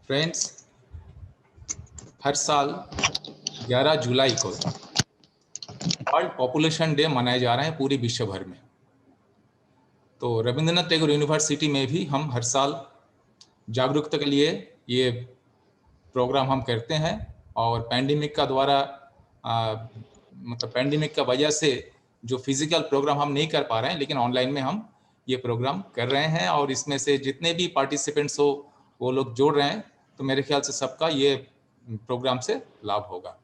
Friends, हर साल 11 जुलाई को world population day मनाए जा रहे हैं पूरी विश्व भर में। तो रविंद्रनाथ टैगोर यूनिवर्सिटी में भी हम हर साल जागरूकता के लिए ये प्रोग्राम हम करते हैं। और पैंडेमिक का द्वारा मतलब पैंडेमिक का वजह से जो फिजिकल प्रोग्राम हम नहीं कर पा रहे हैं, लेकिन ऑनलाइन में हम ये प्रोग्राम कर रहे हैं। और इसमें से जितने भी पार्टिसिपेंट्स हो वो लोग जोड़ रहे हैं, तो मेरे ख्याल से सबका ये प्रोग्राम से लाभ होगा।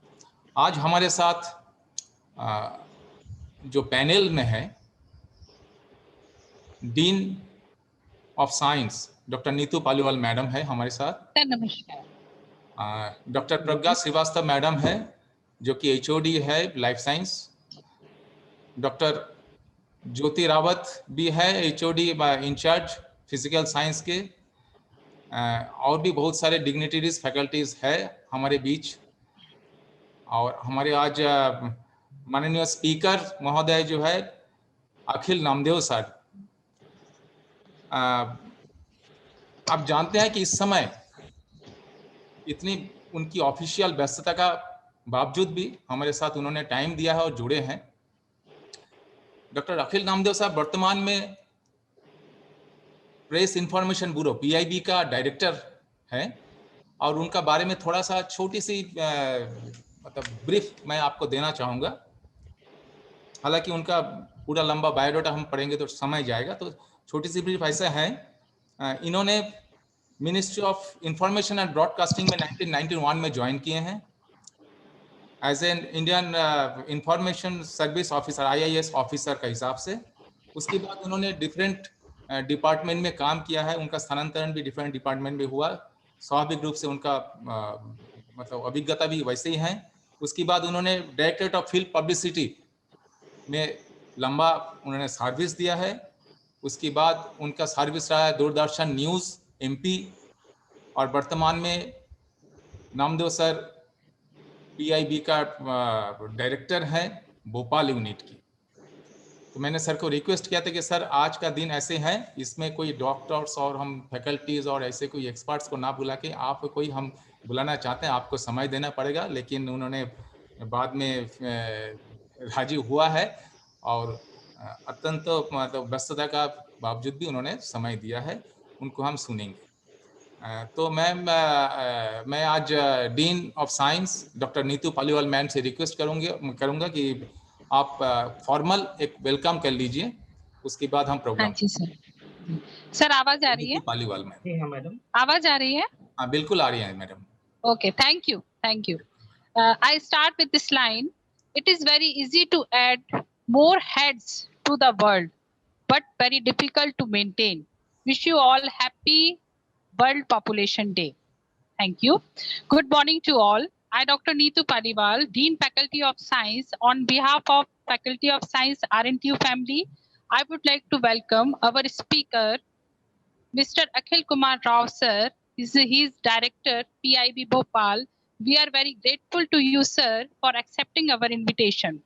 आज हमारे साथ जो पैनल में है, dean of science doctor Neetu Paliwal madam है हमारे साथ। नमस्कार। डॉक्टर प्रज्ञा श्रीवास्तव मैडम है जो कि एचओडी है लाइफ साइंस। डॉक्टर ज्योति रावत भी है एचओडी इंचार्ज फिजिकल साइंस के। और भी बहुत सारे डिग्निटरीज फैकल्टीज है हमारे बीच। और हमारे आज माननीय स्पीकर महोदय जो है अखिल नामदेव सर। आप जानते हैं कि इस समय इतनी उनकी ऑफिशियल व्यस्तता का बावजूद भी हमारे साथ उन्होंने टाइम दिया है और जुड़े हैं। डॉक्टर अखिल नामदेव साहब वर्तमान में प्रेस इंफॉर्मेशन ब्यूरो पीआईबी का डायरेक्टर है। और उनका बारे में थोड़ा सा छोटी सी मतलब ब्रीफ मैं आपको देना चाहूँगा। हालांकि उनका पूरा लंबा बायोडाटा हम पढ़ेंगे तो समय जाएगा, तो छोटी सी ब्रीफ ऐसा है। इन्होंने ministry of information and broadcasting में 1991 में ज्वाइन किए हैं as an Indian information service officer, IIS officer का हिसाब से। उसके बाद उन्होंने डिफरेंट डिपार्टमेंट में काम किया है। उनका स्थानांतरण भी डिफरेंट डिपार्टमेंट में हुआ। स्वाभाविक रूप से उनका मतलब अभिज्ञता भी वैसे ही है। उसके बाद उन्होंने डायरेक्टरेट ऑफ फील्ड पब्लिसिटी में लंबा उन्होंने सर्विस दिया है। उसके बाद उनका सर्विस रहा है दूरदर्शन न्यूज़ MP। और वर्तमान में नामदेव सर PIB का डायरेक्टर हैं भोपाल यूनिट की। तो मैंने सर को रिक्वेस्ट किया था कि सर आज का दिन ऐसे है, इसमें कोई डॉक्टर्स और हम फैकल्टीज और ऐसे कोई एक्सपर्ट्स को ना बुला के आप कोई हम बुलाना चाहते हैं, आपको समय देना पड़ेगा। लेकिन उन्होंने बाद में राजी हुआ है और अत्यंत मतलब व्यस्तता का बावजूद भी उन्होंने समय दिया है। उनको हम सुनेंगे। तो मैं आज dean of science doctor Neetu Paliwal ma'am से रिक्वेस्ट करूंगा कि आप फॉर्मल एक वेलकम कर लीजिए। उसके बाद हम प्रोग्राम। हाँ जी सर आवाज आ रही है? नीतू पालीवाल मैम। जी हाँ मैडम, आवाज आ रही है? हाँ बिल्कुल आ रही है madam. Okay, thank you. I start with this line. It is very easy to add more heads to the world, but very difficult to maintain. Wish you all happy World Population Day. Thank you. Good morning to all. I, Dr. Neetu Paliwal, Dean Faculty of Science, on behalf of Faculty of Science RNTU family, I would like to welcome our speaker, Mr. Akhil Kumar Rao sir. He is Director, PIB Bhopal. We are very grateful to you, sir, for accepting our invitation.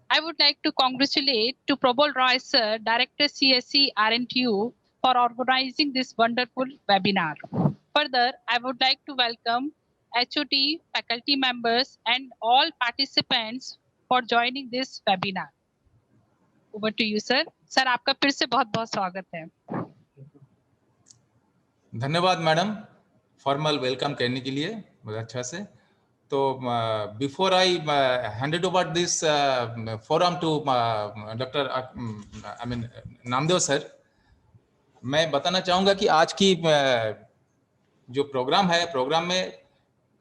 I would like to congratulate to Prabal Roy, sir, Director CSE RNTU, for organizing this wonderful webinar. Further, I would like to welcome HOD, faculty members, and all participants for joining this webinar. Over to you, sir. Sir, आपका फिर से बहुत-बहुत स्वागत है। धन्यवाद madam formal welcome करने के लिए बहुत अच्छा से। तो before I handed over this forum to doctor Namdev sir, मैं बताना चाहूँगा कि आज की जो प्रोग्राम है, प्रोग्राम में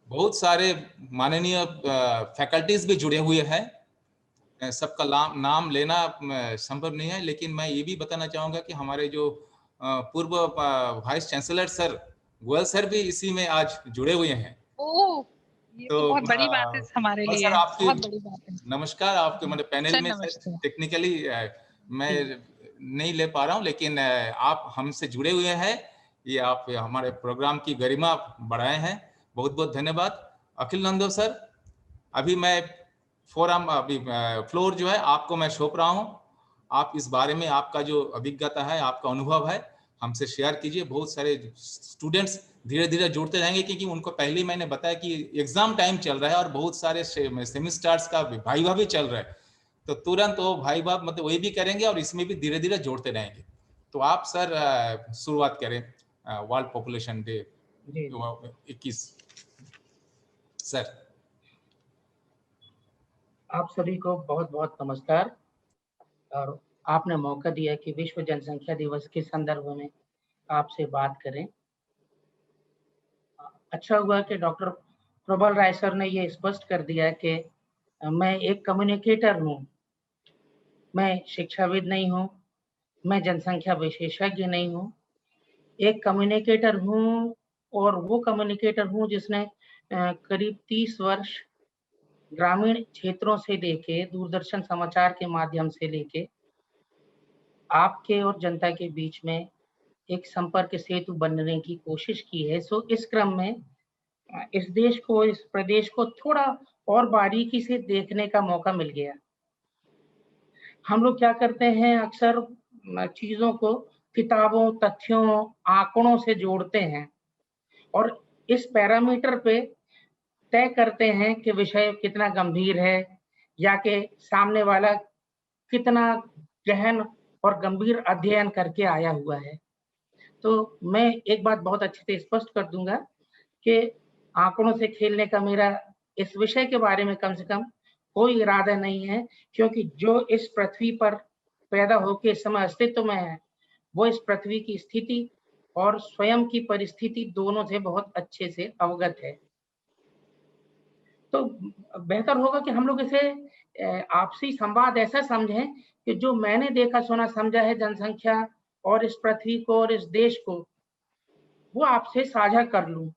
बहुत सारे माननीय फैकल्टीज भी जुड़े हुए हैं। सबका नाम लेना संभव नहीं है, लेकिन मैं ये भी बताना चाहूँगा कि हमारे जो पूर्व vice chancellor sir Goyal sir भी इसी में आज जुड़े हुए हैं। ओह, ये तो बहुत बड़ी बात है हमारे लिए। सर आपकी बहुत बड़ी बात है। नमस्कार। आपके मेरे पैनल में टेक्निकली मैं नहीं ले पा रहा हूँ, लेकिन आप हमसे जुड़े हुए हैं। ये आप हमारे प्रोग्राम की गरिमा बढ़ाए हैं। बहुत बहुत धन्यवाद। अखिल नामदेव सर, अभी मैं फ्लोर जो है आपको मैं सौंप रहा हूँ। आप इस बारे में आपका जो अभिज्ञता है, आपका अनुभव है, हमसे शेयर कीजिए। बहुत सारे स्टूडेंट्स धीरे धीरे जोड़ते जाएंगे, क्योंकि उनको पहले ही मैंने बताया कि एग्जाम टाइम चल रहा है और बहुत सारे सेमिस्टर्स का वाइवा भी चल रहा है, तो तुरंत वो वाइवा मतलब वही भी करेंगे और इसमें भी धीरे धीरे जोड़ते रहेंगे। तो आप सर शुरुआत करें वर्ल्ड पॉपुलेशन डे 21 सर। आप सभी को बहुत बहुत नमस्कार, और आपने मौका दिया कि विश्व जनसंख्या दिवस के संदर्भ में आपसे बात करें। अच्छा हुआ कि डॉक्टर प्रबल राय सर ने ये स्पष्ट कर दिया कि मैं एक कम्युनिकेटर हूँ, मैं शिक्षाविद नहीं हूँ, मैं जनसंख्या विशेषज्ञ नहीं हूँ, एक कम्युनिकेटर हूँ, और वो कम्युनिकेटर हूँ जिसने करीब 30 वर्ष ग्रामीण क्षेत्रों से लेके दूरदर्शन समाचार के माध्यम से लेके आपके और जनता के बीच में एक संपर्क सेतु बनने की कोशिश की है। सो इस क्रम में इस देश को, इस प्रदेश को थोड़ा और बारीकी से देखने का मौका मिल गया। हम लोग क्या करते हैं, अक्सर चीजों को किताबों, तथ्यों, आंकड़ों से जोड़ते हैं और इस पैरामीटर पे तय करते हैं कि विषय कितना गंभीर है या कि सामने वाला कितना गहन और गंभीर अध्ययन करके आया हुआ है। तो मैं एक बात बहुत अच्छे से स्पष्ट कर दूंगा कि आंकड़ों से खेलने का मेरा इस विषय के बारे में कम से कम कोई इरादा नहीं है, क्योंकि जो इस पृथ्वी पर पैदा होकर इस समय अस्तित्व में है, वो इस पृथ्वी की स्थिति और स्वयं की परिस्थिति दोनों से बहुत अच्छे से अवगत है। तो बेहतर होगा कि हम लोग इसे आपसी संवाद ऐसा समझें कि जो मैंने देखा सुना समझा है जनसंख्या और इस पृथ्वी को और इस देश को, वो आपसे साझा कर लूं।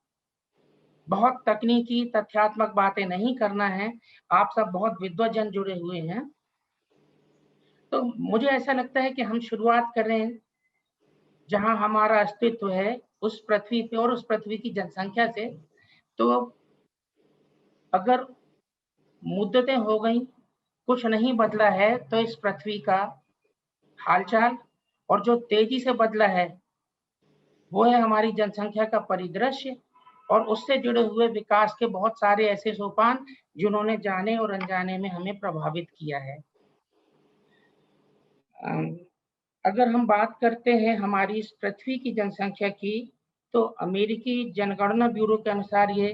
बहुत तकनीकी तथ्यात्मक बातें नहीं करना है, आप सब बहुत विद्वजन जुड़े हुए हैं, तो मुझे ऐसा लगता है कि हम शुरुआत करें जहां हमारा अस्तित्व है, उस पृथ्वी पे और उस पृथ्वी की जनसंख्या से। तो अगर मुद्दतें हो गई, कुछ नहीं बदला है, तो इस पृथ्वी का हालचाल, और जो तेजी से बदला है वो है हमारी जनसंख्या का परिदृश्य और उससे जुड़े हुए विकास के बहुत सारे ऐसे सोपान जिन्होंने जाने और अनजाने में हमें प्रभावित किया है। अगर हम बात करते हैं हमारी इस पृथ्वी की जनसंख्या की, तो अमेरिकी जनगणना ब्यूरो के अनुसार ये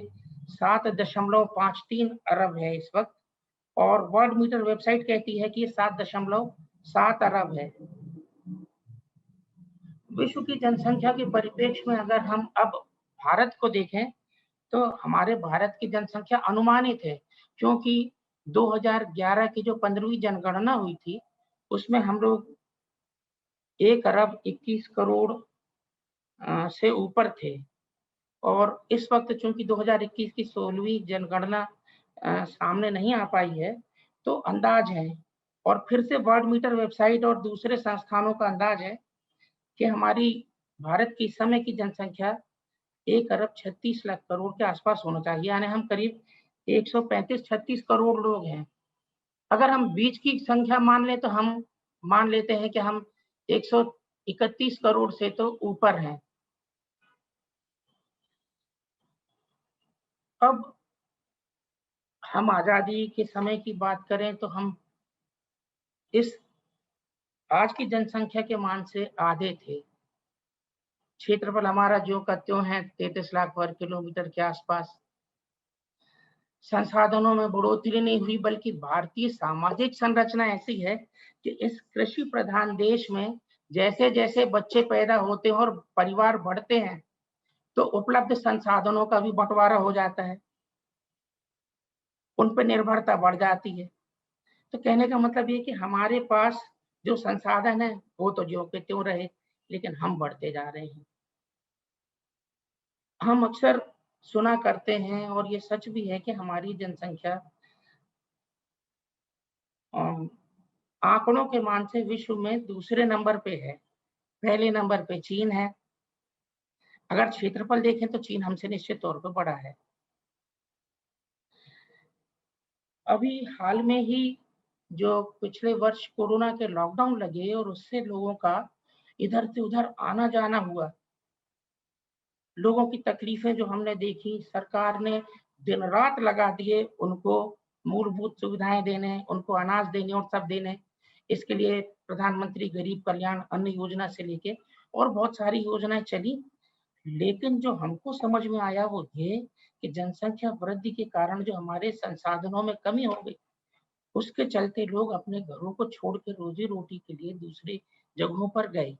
7.53 अरब है इस वक्त, और वर्ल्ड मीटर वेबसाइट कहती है कि ये 7.7 अरब है। विश्व की जनसंख्या के परिप्रेक्ष्य में अगर हम अब भारत को देखें, तो हमारे भारत की जनसंख्या अनुमानित है, क्योंकि 2011 की जो 15वीं जनगणना हुई थी, उसमें हम लोग 1 अरब 21 करोड़ से ऊपर थे, और इस वक्त चूंकि 2021 की 16वीं जनगणना सामने नहीं आ पाई है, तो अंदाज है, और फिर से वर्ल्ड मीटर वेबसाइट और दूसरे संस्थानों का अंदाज है कि हमारी भारत की इस समय की जनसंख्या 1 अरब 36 लाख करोड़ के आसपास होना चाहिए, यानी हम करीब 135-36 करोड़ लोग हैं। अगर हम बीच की संख्या मान लें, तो हम मान लेते हैं कि हम 131 करोड़ से तो ऊपर हैं। अब हम आजादी के समय की बात करें, तो हम इस आज की जनसंख्या के मान से आधे थे। क्षेत्रफल हमारा जो का त्यों है 33 लाख वर्ग किलोमीटर के आसपास। संसाधनों में बढ़ोतरी नहीं हुई, बल्कि भारतीय सामाजिक संरचना ऐसी है कि इस कृषि प्रधान देश में जैसे जैसे बच्चे पैदा होते हैं और परिवार बढ़ते हैं, तो उपलब्ध संसाधनों का भी बंटवारा हो जाता है, उन पर निर्भरता बढ़ जाती है। तो कहने का मतलब ये कि हमारे पास जो संसाधन है वो तो ज्यों के त्यों रहे, लेकिन हम बढ़ते जा रहे हैं। हम अक्सर सुना करते हैं, और ये सच भी है, कि हमारी जनसंख्या आंकड़ों के मान से विश्व में दूसरे नंबर पे है। पहले नंबर पे चीन है। अगर क्षेत्रफल देखें तो चीन हमसे निश्चित तौर पर बड़ा है। अभी हाल में ही जो पिछले वर्ष कोरोना के लॉकडाउन लगे और उससे लोगों का इधर से उधर आना जाना हुआ, लोगों की तकलीफें जो हमने देखी, सरकार ने दिन रात लगा दिए उनको मूलभूत सुविधाएं देने, उनको अनाज देने और सब देने। इसके लिए प्रधानमंत्री गरीब कल्याण अन्न योजना से लेके और बहुत सारी योजनाएं चली, लेकिन जो हमको समझ में आया वो ये कि जनसंख्या वृद्धि के कारण जो हमारे संसाधनों में कमी हो गई, उसके चलते लोग अपने घरों को छोड़ के रोजी रोटी के लिए दूसरी जगहों पर गए।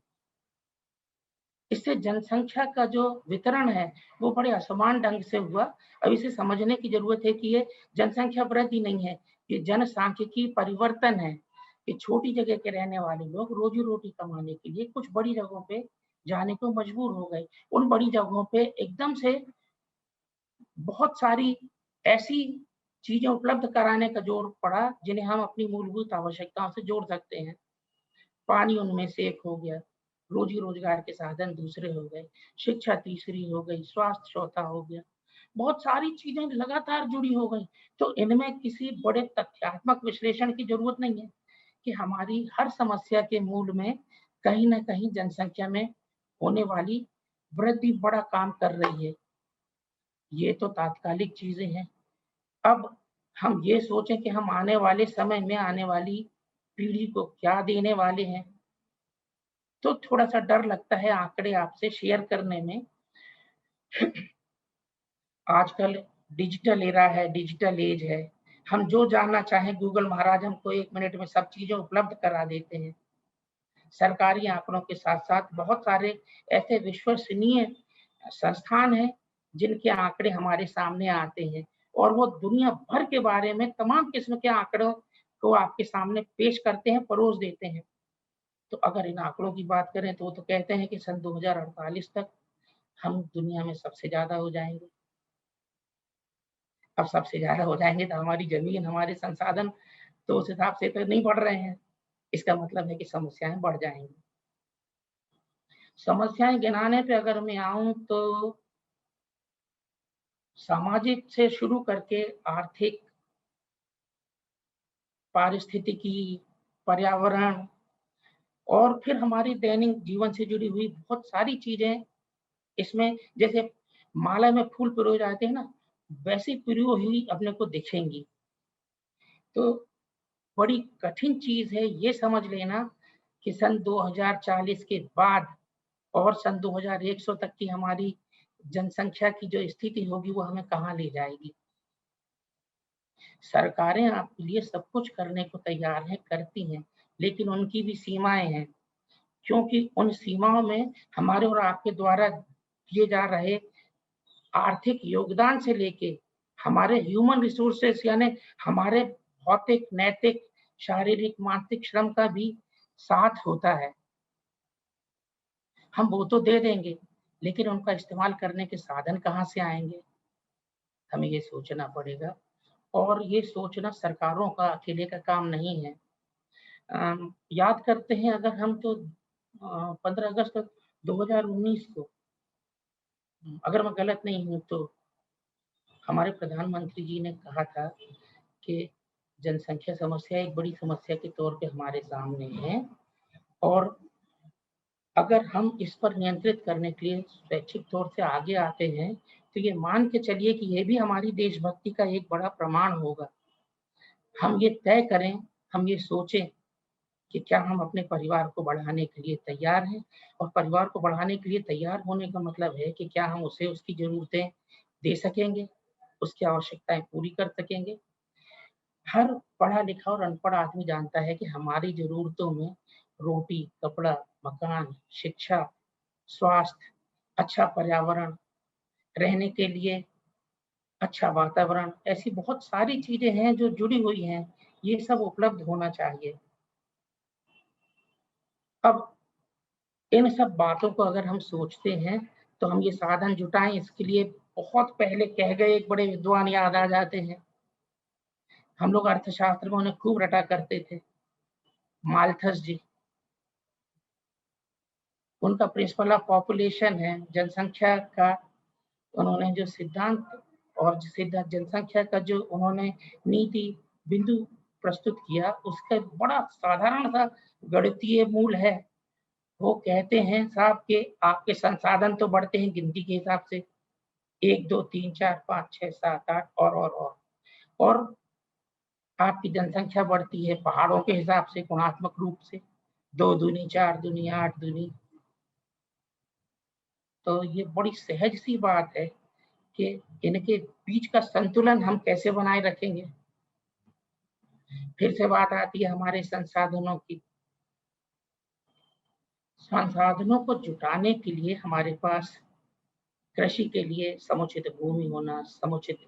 इससे जनसंख्या का जो वितरण है वो बड़े असमान ढंग से हुआ। अब इसे समझने की जरूरत है कि ये जनसंख्या वृद्धि नहीं है, ये जनसांख्यिकी परिवर्तन है कि छोटी जगह के रहने वाले लोग रोजी रोटी कमाने के लिए कुछ बड़ी जगहों पे जाने को मजबूर हो गए। उन बड़ी जगहों पे एकदम से बहुत सारी ऐसी चीजें उपलब्ध कराने का जोर पड़ा जिन्हें हम अपनी मूलभूत आवश्यकताओं से जोड़ सकते हैं। पानी उनमें से एक हो गया, रोजी रोजगार के साधन दूसरे हो गए, शिक्षा तीसरी हो गई, स्वास्थ्य चौथा हो गया। बहुत सारी चीजें लगातार जुड़ी हो गई। तो इनमें किसी बड़े तथ्यात्मक विश्लेषण की जरूरत नहीं है कि हमारी हर समस्या के मूल में कहीं न कहीं जनसंख्या में होने वाली वृद्धि बड़ा काम कर रही है। ये तो तात्कालिक चीजें हैं। अब हम ये सोचें कि हम आने वाले समय में आने वाली पीढ़ी को क्या देने वाले हैं, तो थोड़ा-सा डर लगता है आंकड़े आपसे शेयर करने में। आजकल डिजिटल एरा है, डिजिटल एज है। हम जो जानना चाहें गूगल महाराज हमको 1 मिनट में सब चीज़ें उपलब्ध करा देते हैं। सरकारी आंकड़ों के साथ-साथ बहुत सारे ऐसे विश्वसनीय संस्थान हैं, जिनके आंकड़े हमारे सामने आते हैं और वो दुनिया भर के बारे में तमाम किस्म के आंकड़ों को आपके सामने पेश करते हैं, परोस देते हैं। तो अगर इन आंकड़ों की बात करें तो वो तो कहते हैं कि सन 2048 तक हम दुनिया में सबसे ज़्यादा हो जाएँगे। अब सबसे ज़्यादा हो जाएँगे तो हमारी ज़मीन, हमारे संसाधन तो उस हिसाब से तो नहीं बढ़ रहे हैं। इसका मतलब है कि समस्याएँ बढ़ जाएँगी। समस्याएँ गिनाने पे अगर मैं आऊँ तो सामाजिक से शुरू करके आर्थिक, पारिस्थितिकी, पर्यावरण और फिर हमारी दैनिक जीवन से जुड़ी हुई बहुत सारी चीज़ें इसमें जैसे माला में फूल पिरोए जाते हैं ना, वैसी पिरोई हुई अपने को दिखेंगी। तो बड़ी कठिन चीज़ है ये समझ लेना कि सन 2040 के बाद और सन 2100 तक की हमारी जनसंख्या की जो स्थिति होगी वो हमें कहाँ ले जाएगी। सरकारें आपके लिए सब कुछ करने को तैयार हैं, करती हैं, लेकिन उनकी भी सीमाएँ हैं, क्योंकि उन सीमाओं में हमारे और आपके द्वारा दिए जा रहे आर्थिक योगदान से लेके हमारे ह्यूमन रिसोर्सेस यानी हमारे भौतिक, नैतिक, शारीरिक, मानसिक श्रम का भी साथ होता है। हम वो तो दे देंगे, लेकिन उनका इस्तेमाल करने के साधन कहाँ से आएँगे? हमें ये सोचना पड़ेगा और ये सोचना सरकारों का अकेले का काम नहीं है। याद करते हैं अगर हम तो 15 अगस्त 2019 को अगर मैं गलत नहीं हूँ तो हमारे प्रधानमंत्री जी ने कहा था कि जनसंख्या समस्या एक बड़ी समस्या के तौर पे हमारे सामने है और अगर हम इस पर नियंत्रित करने के लिए स्वैच्छिक तौर से आगे आते हैं, तो ये मान के चलिए कि ये भी हमारी देशभक्ति का एक बड़ा प्रमाण होगा। हम ये तय करें, हम ये सोचें कि क्या हम अपने परिवार को बढ़ाने के लिए तैयार हैं और परिवार को बढ़ाने के लिए तैयार होने का मतलब है कि क्या हम उसे उसकी ज़रूरतें दे सकेंगे, उसकी आवश्यकताएँ पूरी कर सकेंगे। हर पढ़ा-लिखा और अनपढ़ आदमी जानता है कि हमारी ज़रूरतों में रोटी, कपड़ा, मकान, शिक्षा, स्वास्थ्य, अच्छा पर्यावरण, रहने के लिए अच्छा वातावरण, ऐसी बहुत सारी चीज़ें हैं जो जुड़ी हुई हैं, ये सब उपलब्ध होना चाहिए। अब इन सब बातों को अगर हम सोचते हैं, तो हम ये साधन जुटाएँ इसके लिए बहुत पहले कह गए एक बड़े विद्वान याद आ जाते हैं। हम लोग अर्थशास्त्र में उन्हें खूब रटा करते थे, माल्थस जी। उनका प्रिंसिपल ऑफ पॉपुलेशन है, जनसंख्या का उन्होंने जो सिद्धांत और सिद्धांत जनसंख्या का जो उन्होंने नीति बिंदु प्रस्तुत किया, उसका बड़ा साधारण सा गणितीय मूल है वो कहते हैं साहब कि आपके संसाधन तो बढ़ते हैं गिनती के हिसाब से 1, 2, 3, 4, 5, 6, 7, 8 और आपकी जनसंख्या बढ़ती है पहाड़ों के हिसाब से गुणात्मक रूप से 2 दूनी 4 दूनी 8 दूनी। तो ये बड़ी सहज सी बात है कि इनके बीच का संतुलन हम कैसे बनाए रखेंगे। फिर से बात आती है हमारे संसाधनों की। संसाधनों को जुटाने के लिए हमारे पास कृषि के लिए समुचित भूमि होना, समुचित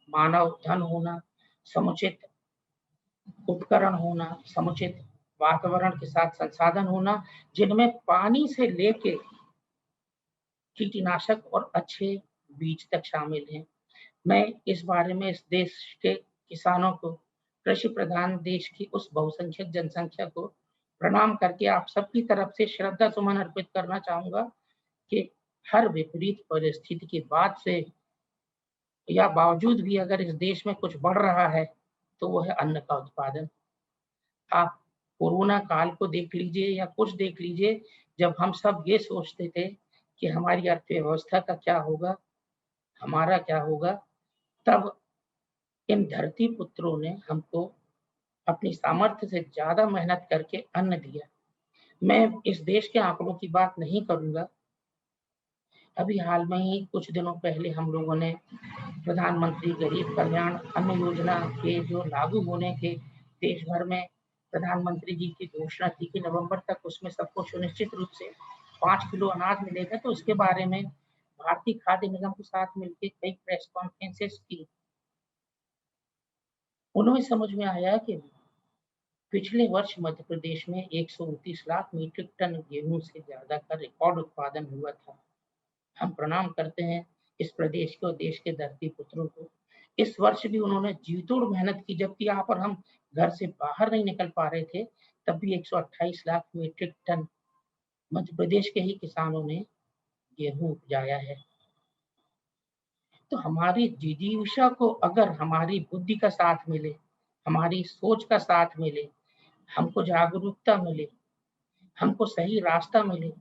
मानव धन होना, समुचित उपकरण होना, समुचित वातावरण के साथ संसाधन होना, जिनमें पानी से लेके कीटनाशक और अच्छे बीज तक शामिल हैं। मैं इस बारे में इस देश के किसानों को, कृषि प्रधान देश की उस बहुसंख्यक जनसंख्या को प्रणाम करके आप सबकी तरफ से श्रद्धा सुमन अर्पित करना चाहूँगा कि हर विपरीत परिस्थिति के बाद से या बावजूद भी अगर इस देश में कुछ बढ़ रहा है, तो वो है अन्न का उत्पादन। आप कोरोना काल को देख लीजिए या कुछ देख लीजिए, जब हम सब ये सोचते थे कि हमारी अर्थव्यवस्था का क्या होगा, हमारा क्या होगा, तब इन धरती पुत्रों ने हमको अपनी सामर्थ्य से ज़्यादा मेहनत करके अन्न दिया। मैं इस देश के आंकड़ों की बात नहीं करूँगा। अभी हाल में ही कुछ दिनों पहले हम लोगों ने प्रधानमंत्री गरीब कल्याण अन्न योजना के जो लागू होने के देश भर में प्रधानमंत्री जी की घोषणा थी कि नवंबर तक उसमें सबको सुनिश्चित रूप से 5 किलो अनाज मिलेगा, तो उसके बारे में भारतीय खाद्य निगम के साथ मिलकर कई प्रेस कॉन्फ्रेंसेस की। उन्हें समझ में आया कि पिछले वर्ष मध्य प्रदेश में 129 लाख मीट्रिक टन गेहूं से ज्यादा का रिकॉर्ड उत्पादन हुआ था। हम प्रणाम करते हैं इस प्रदेश को, देश के धरती पुत्रों को। इस वर्ष भी उन्होंने जी तोड़ मेहनत की, जबकि यहाँ पर हम घर से बाहर नहीं निकल पा रहे थे, तब भी 128 लाख मीट्रिक टन मध्य प्रदेश के ही किसानों ने गेहूं उपजाया है। तो हमारी जिजीविषा को अगर हमारी बुद्धि का साथ मिले, हमारी सोच का साथ मिले, हमको जागरूकता मिले, हमको सही रास्ता मिले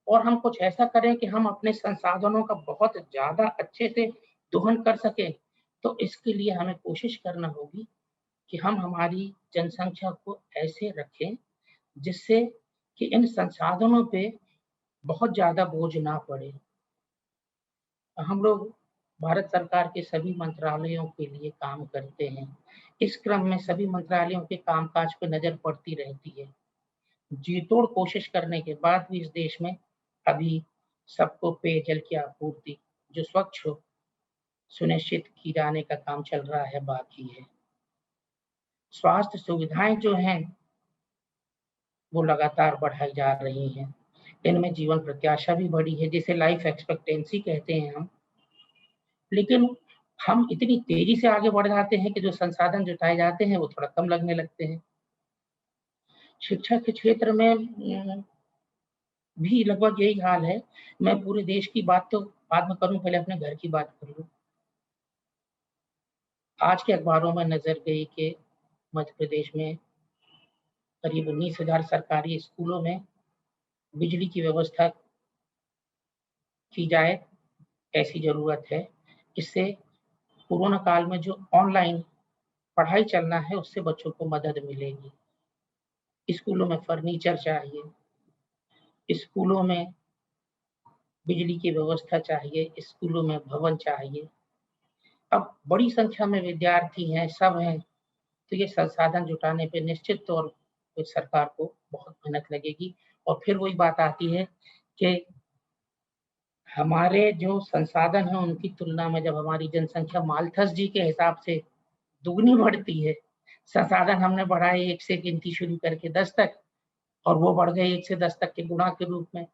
और हम कुछ ऐसा करें कि हम अपने संसाधनों का बहुत ज़्यादा अच्छे से दोहन कर सकें, तो इसके लिए हमें कोशिश करना होगी कि हम हमारी जनसंख्या को ऐसे रखें जिससे कि इन संसाधनों पे बहुत ज़्यादा बोझ ना पड़े। हम लोग भारत सरकार के सभी मंत्रालयों के लिए काम करते हैं। इस क्रम में सभी मंत्रालयों के कामकाज पे नज़र पड़ती रहती है। जी तोड़ कोशिश करने के बाद भी इस देश में अभी सबको पेयजल की आपूर्ति जो स्वच्छ हो, सुनिश्चित की जाने का काम चल रहा है, बाकी है। स्वास्थ्य सुविधाएं जो हैं वो लगातार बढ़ाई जा रही हैं। इनमें जीवन प्रत्याशा भी बढ़ी है, जिसे लाइफ एक्सपेक्टेंसी कहते हैं हम। लेकिन हम इतनी तेजी से आगे बढ़ जाते हैं कि जो संसाधन जुटाए जाते हैं वो थोड़ा कम लगने लगते हैं। शिक्षा के क्षेत्र में भी लगभग यही हाल है। मैं पूरे देश की बात तो बाद में करूँ, पहले अपने घर की बात कर लूँ। आज के अखबारों में नज़र गई कि मध्य प्रदेश में करीब 19,000 सरकारी स्कूलों में बिजली की व्यवस्था की जाए, ऐसी ज़रूरत है। इससे कोरोना काल में जो ऑनलाइन पढ़ाई चलना है, उससे बच्चों को मदद मिलेगी। स्कूलों में फर्नीचर चाहिए, स्कूलों में बिजली की व्यवस्था चाहिए, स्कूलों में भवन चाहिए। अब बड़ी संख्या में विद्यार्थी हैं, सब हैं, तो ये संसाधन जुटाने पे निश्चित तौर पे सरकार को बहुत मेहनत लगेगी। और फिर वही बात आती है कि हमारे जो संसाधन हैं उनकी तुलना में जब हमारी जनसंख्या माल्थस जी के हिसाब से दुगनी बढ़ती है, संसाधन हमने बढ़ाए 1 से गिनती शुरू करके 10 तक और वो बढ़ गए 1 से 10 तक के गुणा के रूप में,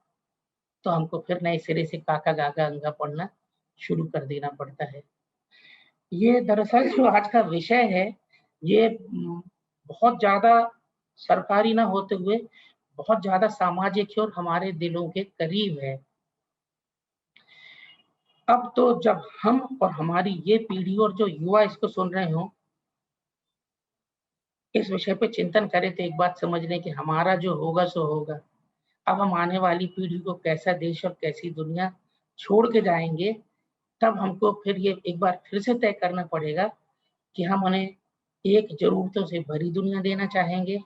तो हमको फिर नए सिरे से काका, गागा, अंगा पढ़ना शुरू कर देना पड़ता है। ये दरअसल जो आज का विषय है, ये बहुत ज़्यादा सरकारी ना होते हुए बहुत ज़्यादा सामाजिक है और हमारे दिलों के करीब है। अब तो जब हम और हमारी ये पीढ़ी और जो युवा इसको सुन रहे हों, इस विषय पे चिंतन करें तो एक बात समझ लें कि हमारा जो होगा सो होगा। अब हम आने वाली पीढ़ी को कैसा देश और कैसी दुनिया छोड़ के जाएंगे, तब हमको फिर ये एक बार फिर से तय करना पड़ेगा कि हम उन्हें एक ज़रूरतों से भरी दुनिया देना चाहेंगे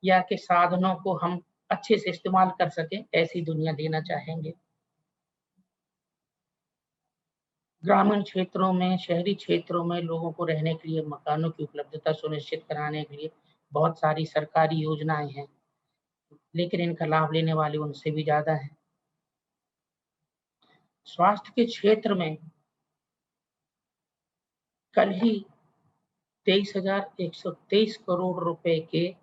या कि साधनों को हम अच्छे से इस्तेमाल कर सकें, ऐसी दुनिया देना चाहेंगे। ग्रामीण क्षेत्रों में, शहरी क्षेत्रों में लोगों को रहने के लिए मकानों की उपलब्धता सुनिश्चित कराने के लिए बहुत सारी सरकारी योजनाएँ हैं, लेकिन इनका लाभ लेने वाले उनसे भी ज़्यादा हैं। स्वास्थ्य के क्षेत्र में कल ही 23,123 करोड़ रुपए के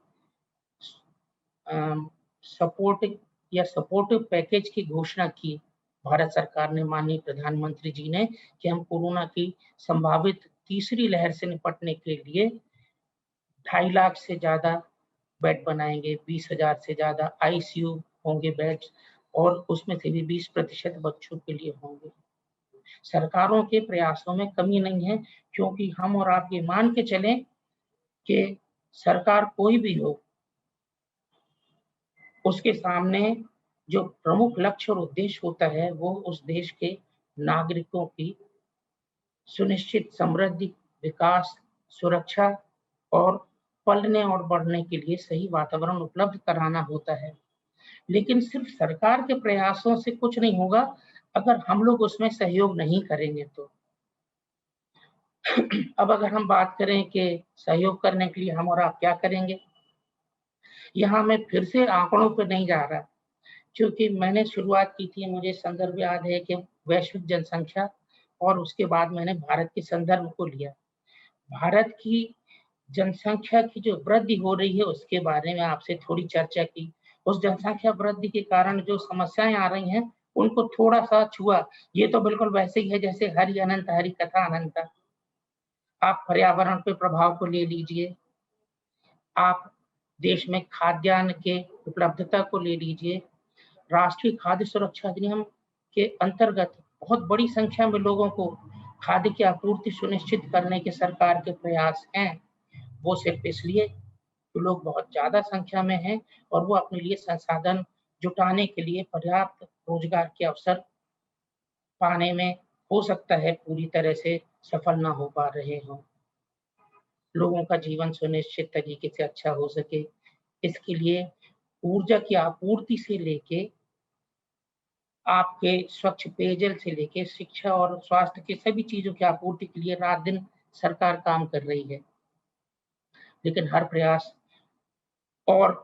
सपोर्टिव पैकेज की घोषणा की भारत सरकार ने, माननीय प्रधानमंत्री जी ने, कि हम कोरोना की संभावित तीसरी लहर से निपटने के लिए 2.5 लाख से ज़्यादा बेड बनाएंगे, 20,000 से ज़्यादा आईसीयू होंगे बेड्स और उसमें से भी 20% बच्चों के लिए होंगे। सरकारों के प्रयासों में कमी नहीं है, क्योंकि हम और आप ये मान के चलें कि सरकार कोई भी हो, उसके सामने जो प्रमुख लक्ष्य और उद्देश्य होता है वो उस देश के नागरिकों की सुनिश्चित समृद्धि, विकास, सुरक्षा और पलने और बढ़ने के लिए सही वातावरण उपलब्ध कराना होता है। लेकिन सिर्फ सरकार के प्रयासों से कुछ नहीं होगा अगर हम लोग उसमें सहयोग नहीं करेंगे तो। अब अगर हम बात करें कि सहयोग करने के लिए हम और आप क्या करेंगे, यहाँ मैं फिर से आंकड़ों पे नहीं जा रहा, क्योंकि मैंने शुरुआत की थी, मुझे संदर्भ याद है कि वैश्विक जनसंख्या, और उसके बाद मैंने भारत के संदर्भ को लिया। भारत की जनसंख्या की जो वृद्धि हो रही है उसके बारे में आपसे थोड़ी चर्चा की। उस जनसंख्या वृद्धि के कारण जो समस्याएं आ रही हैं उनको थोड़ा सा छुआ। ये तो बिल्कुल वैसे ही है जैसे हरि अनंत हरि कथा अनंत। आप पर्यावरण पे प्रभाव को ले लीजिए, आप देश में खाद्यान्न के उपलब्धता को ले लीजिए। राष्ट्रीय खाद्य सुरक्षा अधिनियम के अंतर्गत बहुत बड़ी संख्या में लोगों को खाद्य की आपूर्ति सुनिश्चित करने के सरकार के प्रयास हैं। वो सिर्फ इसलिए कि लोग बहुत ज़्यादा संख्या में हैं और वो अपने लिए संसाधन जुटाने के लिए पर्याप्त रोजगार के अवसर पाने में हो सकता है पूरी तरह से सफल ना हो पा रहे हों। लोगों का जीवन सुनिश्चित तरीके से अच्छा हो सके, इसके लिए ऊर्जा की आपूर्ति से लेके आपके स्वच्छ पेयजल से लेके शिक्षा और स्वास्थ्य की सभी चीज़ों की आपूर्ति के लिए रात-दिन सरकार काम कर रही है। लेकिन हर प्रयास और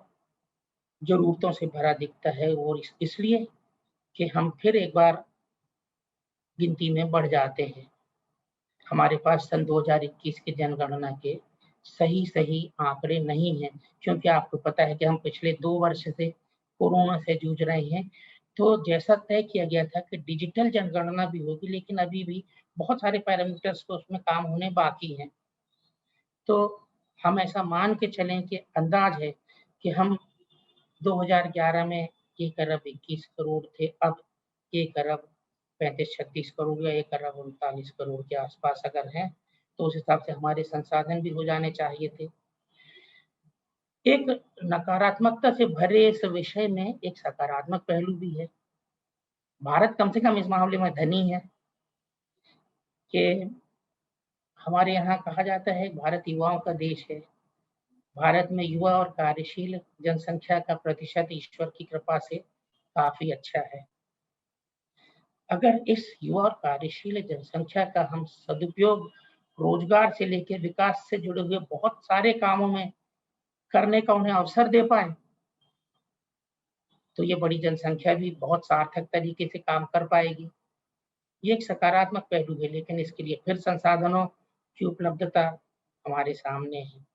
ज़रूरतों से भरा दिखता है और इसलिए कि हम फिर एक बार गिनती में बढ़ जाते हैं। हमारे पास सन 2021 की जनगणना के सही आंकड़े नहीं हैं, क्योंकि आपको पता है कि हम पिछले 2 वर्ष से कोरोना से जूझ रहे हैं। तो जैसा तय किया गया था कि डिजिटल जनगणना भी होगी, लेकिन अभी भी बहुत सारे पैरामीटर्स तो उसमें काम होने बाकी हैं। तो हम ऐसा मान के चलें कि अंदाज़ है कि हम 2011 में 1 अरब 21 करोड़ थे, अब 1 अरब 35-36 करोड़ या 1 अरब 39 करोड़ के आसपास अगर हैं, तो उस हिसाब से हमारे संसाधन भी हो जाने चाहिए थे। एक नकारात्मकता से भरे इस विषय में एक सकारात्मक पहलू भी है। भारत कम से कम इस मामले में धनी है कि हमारे यहाँ कहा जाता है भारत युवाओं का देश है। भारत में युवा और कार्यशील जनसंख्या का प्रतिशत ईश्वर की कृपा से काफ़ी अच्छा है। अगर इस युवा और कार्यशील जनसंख्या का हम सदुपयोग रोजगार से लेकर विकास से जुड़े हुए बहुत सारे कामों में करने का उन्हें अवसर दे पाएँ, तो ये बड़ी जनसंख्या भी बहुत सार्थक तरीके से काम कर पाएगी। ये एक सकारात्मक पहलू है, लेकिन इसके लिए फिर संसाधनों की उपलब्धता हमारे सामने है।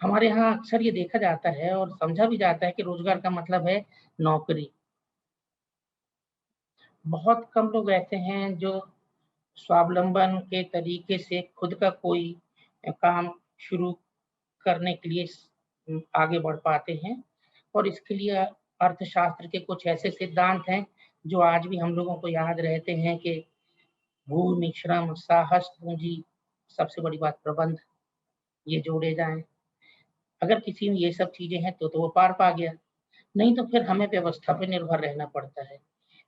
हमारे यहाँ अक्सर ये देखा जाता है और समझा भी जाता है कि रोजगार का मतलब है नौकरी। बहुत कम लोग ऐसे हैं जो स्वावलंबन के तरीके से खुद का कोई काम शुरू करने के लिए आगे बढ़ पाते हैं, और इसके लिए अर्थशास्त्र के कुछ ऐसे सिद्धांत हैं जो आज भी हम लोगों को याद रहते हैं कि भूमि, श्रम, साहस, पूंजी, सबसे बड़ी बात प्रबंध, ये जोड़े जाएँ। अगर किसी में ये सब चीज़ें हैं तो वो पार पा गया। नहीं तो फिर हमें व्यवस्था पे निर्भर रहना पड़ता है।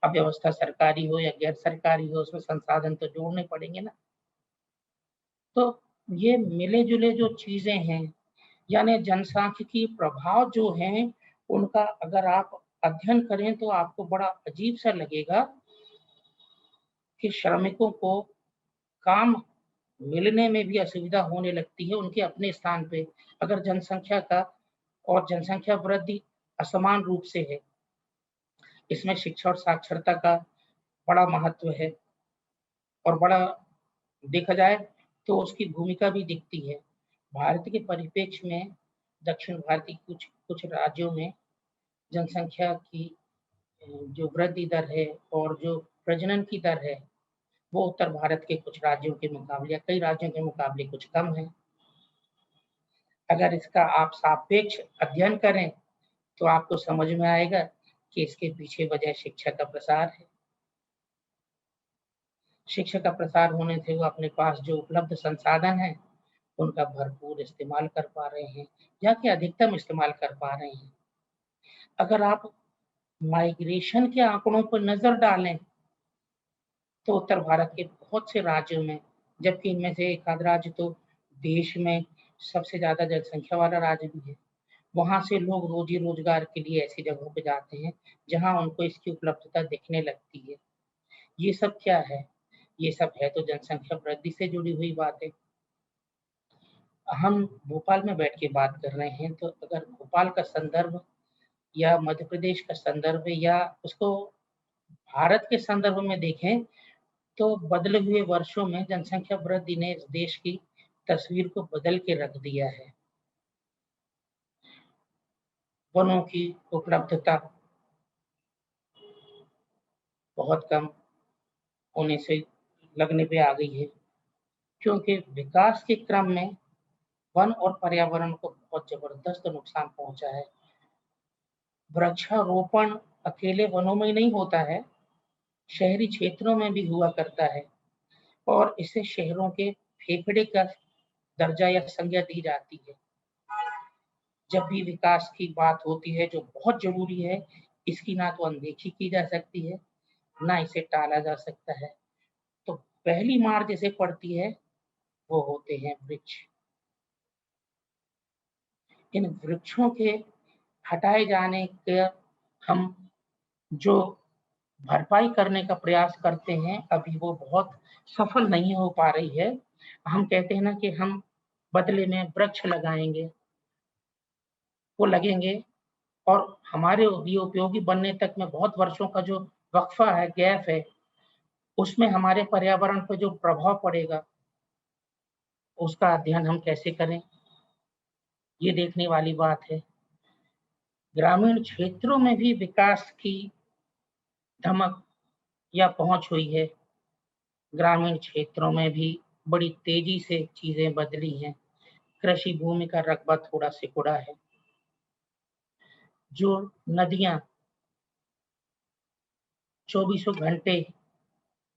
अब व्यवस्था सरकारी हो या गैर सरकारी हो, उसमें संसाधन तो जोड़ने पड़ेंगे ना। तो ये मिले-जुले जो चीज़ें हैं, यानी जनसांख्यिकी प्रभाव जो हैं, उनका अगर आप अध्ययन करें तो आपको बड़ा अजीब-सा लगेगा कि श्रमिकों को काम मिलने में भी असुविधा होने लगती है उनके अपने स्थान पे, अगर जनसंख्या का और जनसंख्या वृद्धि असमान रूप से है। इसमें शिक्षा और साक्षरता का बड़ा महत्व है और बड़ा देखा जाए तो उसकी भूमिका भी दिखती है। भारत के परिप्रेक्ष्य में दक्षिण भारतीय कुछ कुछ राज्यों में जनसंख्या की जो वृद्धि दर है और जो प्रजनन की दर है, वो उत्तर भारत के कुछ राज्यों के मुकाबले या कई राज्यों के मुकाबले कुछ कम है। अगर इसका आप सापेक्ष अध्ययन करें, तो आपको समझ में आएगा कि इसके पीछे वजह शिक्षा का प्रसार है। शिक्षा का प्रसार होने से वो अपने पास जो उपलब्ध संसाधन हैं, उनका भरपूर इस्तेमाल कर पा रहे हैं या कि अधिकतम इस्तेमाल कर पा रहे हैं। अगर आप माइग्रेशन के आंकड़ों पर नज़र डालें, तो उत्तर भारत के बहुत से राज्यों में, जबकि इनमें से एक आध राज्य तो देश में सबसे ज़्यादा जनसंख्या वाला राज्य भी है। वहाँ से लोग रोज़ी-रोज़गार के लिए ऐसी जगहों पे जाते हैं, जहाँ उनको इसकी उपलब्धता दिखने लगती है। ये सब क्या है? ये सब है तो जनसंख्या वृद्धि से जुड़ी हुई बातें। हम भोपाल में बैठ के बात कर रहे हैं, तो अगर भोपाल का संदर्भ या मध्य प्रदेश का संदर्भ या उसको भारत के संदर्भ में देखें, तो बदले हुए वर्षों में जनसंख्या वृद्धि ने इस देश की तस्वीर को बदल के रख दिया है। वनों की उपलब्धता बहुत कम होने से लगने पे आ गई है, क्योंकि विकास के क्रम में वन और पर्यावरण को बहुत ज़बरदस्त नुकसान पहुँचा है। वृक्षारोपण अकेले वनों में ही नहीं होता है, शहरी क्षेत्रों में भी हुआ करता है और इससे शहरों के फेफड़े का दर्जा या संज्ञा दी जाती है। जब भी विकास की बात होती है जो बहुत ज़रूरी है, इसकी ना तो अनदेखी की जा सकती है, ना इसे टाला जा सकता है। तो पहली मार जिसे पड़ती है, वो होते हैं वृक्ष। इन वृक्षों के हटाए जाने का हम जो भरपाई करने का प्रयास करते हैं, अभी वो बहुत सफल नहीं हो पा रही है। हम कहते हैं ना कि हम बदले में वृक्ष लगाएँगे, वो लगेंगे और हमारे लिए उपयोगी बनने तक में बहुत वर्षों का जो वक़्फ़ा है, गैप है, उसमें हमारे पर्यावरण पे जो प्रभाव पड़ेगा, उसका अध्ययन हम कैसे करें? ये देखने वाली बात है। ग्रामीण क्षेत्रों में भी विकास की धमक या पहुँच हुई है। ग्रामीण क्षेत्रों में भी बड़ी तेज़ी से चीज़ें बदली हैं। कृषि भूमि का रकबा थोड़ा सिकुड़ा है। जो नदियाँ चौबीसों घंटे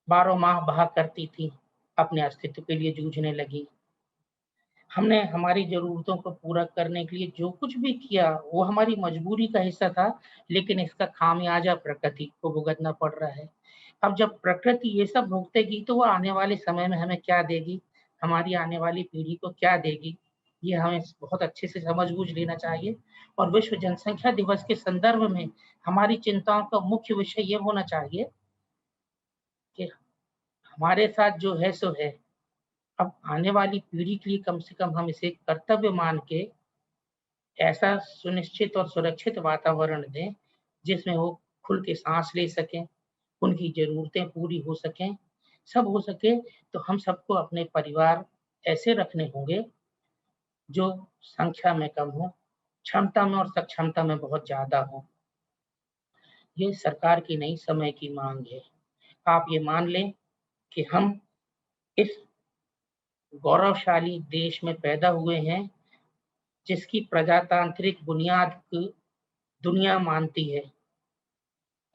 12 माह बहा करती थीं, अपने अस्तित्व के लिए जूझने लगीं। हमने हमारी ज़रूरतों को पूरा करने के लिए जो कुछ भी किया, वो हमारी मजबूरी का हिस्सा था, लेकिन इसका खामियाज़ा प्रकृति को भुगतना पड़ रहा है। अब जब प्रकृति ये सब भुगतेगी, तो वो आने वाले समय में हमें क्या देगी? हमारी आने वाली पीढ़ी को क्या देगी? ये हमें बहुत अच्छे से समझ-बूझ लेना चाहिए और विश्व जनसंख्या दिवस के संदर्भ में हमारी चिंताओं का मुख्य विषय ये होना चाहिए कि हमारे साथ जो है सो है। अब आने वाली पीढ़ी के लिए कम से कम हम इसे कर्तव्य मान के ऐसा सुनिश्चित और सुरक्षित वातावरण दें, जिसमें वो खुल के साँस ले सकें, उनकी ज़रूरतें पूरी हो सकें। सब हो सके तो हम सबको अपने परिवार ऐसे रखने होंगे, जो संख्या में कम हों, क्षमता में और सक्षमता में बहुत ज़्यादा हों। ये सरकार की नहीं, समय की माँग है। आप ये मान लें कि हम इस गौरवशाली देश में पैदा हुए हैं, जिसकी प्रजातांत्रिक बुनियाद को दुनिया मानती है।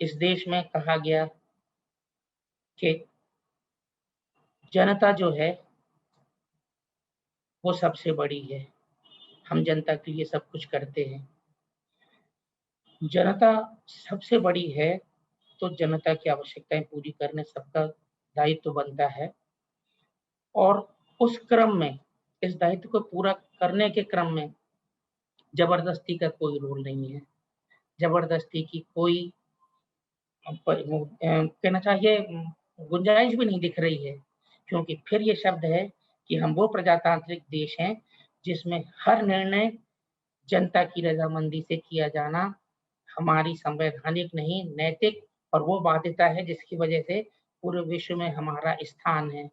इस देश में कहा गया कि जनता जो है, वो सबसे बड़ी है। हम जनता के लिए सब कुछ करते हैं। जनता सबसे बड़ी है, तो जनता की आवश्यकताएं पूरी करने सबका दायित्व बनता है और उस क्रम में, इस दायित्व को पूरा करने के क्रम में जबरदस्ती का कोई रोल नहीं है। जबरदस्ती की कोई कहना चाहिए गुंजाइश भी नहीं दिख रही है, क्योंकि फिर ये शब्द है कि हम वो प्रजातांत्रिक देश हैं जिसमें हर निर्णय जनता की रजामंदी से किया जाना हमारी संवैधानिक नहीं नैतिक और वो बाध्यता है जिसकी वजह से पूरे विश्व में हमारा स्थान है।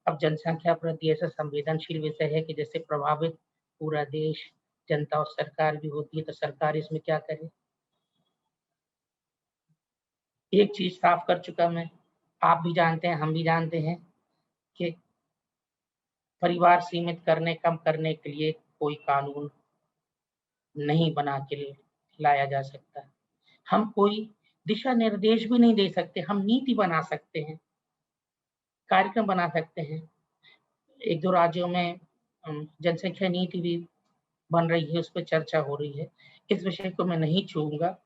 अब जनसंख्या प्रति ऐसा संवेदनशील विषय है कि जैसे प्रभावित पूरा देश, जनता और सरकार भी होती है, तो सरकार इसमें क्या करे? एक चीज साफ कर चुका मैं, आप भी जानते हैं, हम भी जानते हैं कि परिवार सीमित करने, कम करने के लिए कोई कानून नहीं बना के लाया जा सकता। हम कोई दिशा निर्देश भी नहीं दे सकते, हम नीति बना सकते हैं, कार्यक्रम बना सकते हैं। एक दो राज्यों में जनसंख्या नीति भी बन रही है, उस पर चर्चा हो रही है। इस विषय को मैं नहीं छूऊंगा।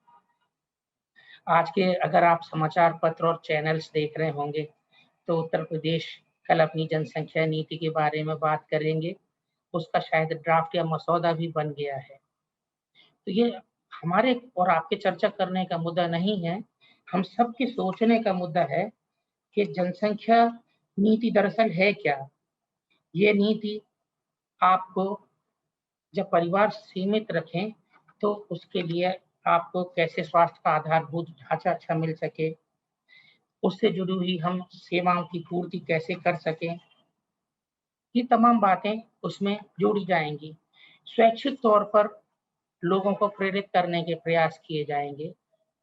आज के अगर आप समाचार पत्र और चैनल्स देख रहे होंगे तो उत्तर प्रदेश कल अपनी जनसंख्या नीति के बारे में बात करेंगे। उसका शायद ड्राफ्ट या मसौदा भी बन गया है। तो ये हमारे और आपके चर्चा करने का मुद्दा नहीं है, हम सबके सोचने का मुद्दा है कि जनसंख्या नीति दरअसल है क्या? ये नीति आपको जब परिवार सीमित रखें तो उसके लिए आपको कैसे स्वास्थ्य का आधारभूत ढांचा अच्छा मिल सके, उससे जुड़ी हुई हम सेवाओं की पूर्ति कैसे कर सकें, ये तमाम बातें उसमें जोड़ी जाएंगी। स्वैच्छिक तौर पर लोगों को प्रेरित करने के प्रयास किए जाएंगे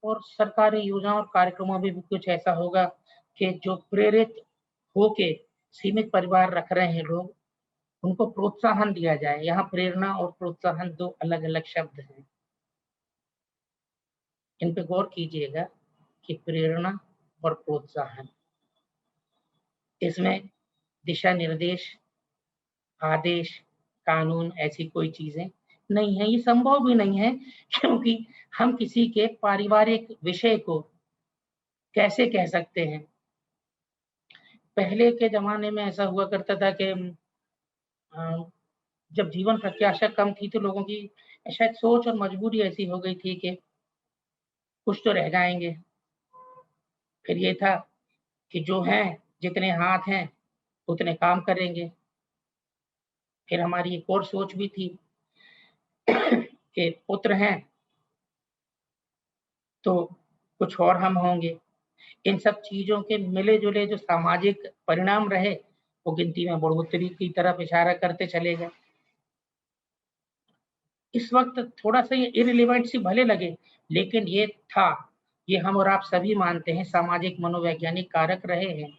और सरकारी योजनाओं और कार्यक्रमों में भी कुछ ऐसा होगा कि जो प्रेरित होके सीमित परिवार रख रहे हैं लोग, उनको प्रोत्साहन दिया जाए। यहाँ प्रेरणा और प्रोत्साहन दो अलग-अलग शब्द हैं। इन पे गौर कीजिएगा कि प्रेरणा और प्रोत्साहन, इसमें दिशा निर्देश, आदेश, कानून ऐसी कोई चीजें नहीं है। ये संभव भी नहीं है क्योंकि हम किसी के पारिवारिक विषय को कैसे कह सकते हैं। पहले के ज़माने में ऐसा हुआ करता था कि जब जीवन प्रत्याशा कम थी तो लोगों की शायद सोच और मजबूरी ऐसी हो गई थी कि कुछ तो रह जाएँगे। फिर ये था कि जो हैं, जितने हाथ हैं, उतने काम करेंगे। फिर हमारी एक और सोच भी थी कि पुत्र हैं, तो कुछ और हम होंगे। इन सब चीज़ों के मिले-जुले जो सामाजिक परिणाम रहे, वो गिनती में बढ़ोतरी की तरफ इशारा करते चले गए। इस वक़्त थोड़ा-सा ये इर्रेलेवेंट सी भले लगे, लेकिन ये था, ये हम और आप सभी मानते हैं, सामाजिक मनोवैज्ञानिक कारक रहे हैं।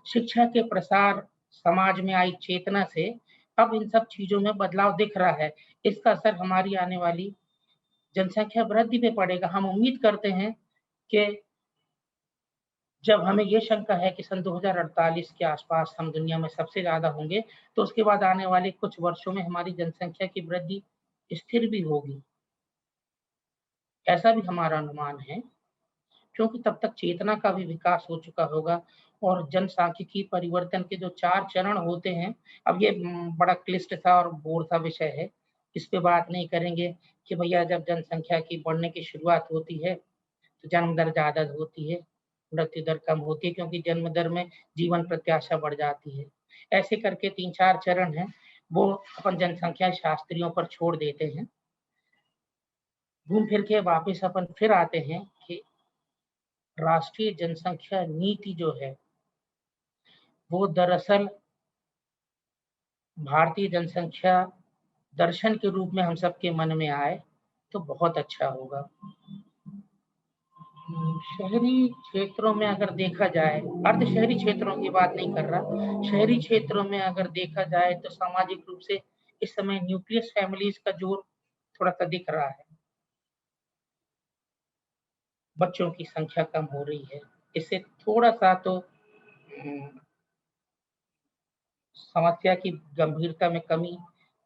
शिक्षा के प्रसार, समाज में आई चेतना से अब इन सब चीज़ों में बदलाव दिख रहा है। इसका असर हमारी आने वाली जनसंख्या वृद्धि पे पड़ेगा। हम उम्मीद करते हैं कि जब हमें ये शंका है कि सन 2048 के आस-पास हम दुनिया में सबसे ज़्यादा होंगे, तो उसके बाद आने वाले कुछ वर्षों में हमारी जनसंख्या की वृद्धि स्थिर भी होगी। ऐसा भी हमारा अनुमान है, क्योंकि तब तक चेतना का भी विकास हो चुका होगा और जनसांख्यिकी परिवर्तन के जो 4 चरण होते हैं, अब ये बड़ा क्लिष्ट सा और बोर सा विषय है। इस पे बात नहीं करेंगे कि भैया जब जनसंख्या की बढ़ने की शुरुआत होती है, तो जन्म दर ज़्यादा होती है, मृत्यु दर कम होती है क्योंकि जन्म दर में जीवन प्रत्याशा बढ़ जाती है। ऐसे करके 3-4 चरण हैं, वो अपन जनसंख्या शास्त्रियों पर छोड़ देते हैं। घूम फिर के वापस अपन फिर आते हैं कि राष्ट्रीय जनसंख्या नीति जो है, वो दरअसल भारतीय जनसंख्या दर्शन के रूप में हम सबके मन में आए, तो बहुत अच्छा होगा। शहरी क्षेत्रों में अगर देखा जाए, अर्ध शहरी क्षेत्रों की बात नहीं कर रहा, शहरी क्षेत्रों में अगर देखा जाए तो सामाजिक रूप से इस समय न्यूक्लियस फैमिलीज़ का जोर थोड़ा-सा दिख रहा है। बच्चों की संख्या कम हो रही है। इससे थोड़ा-सा तो समस्या की गंभीरता में कमी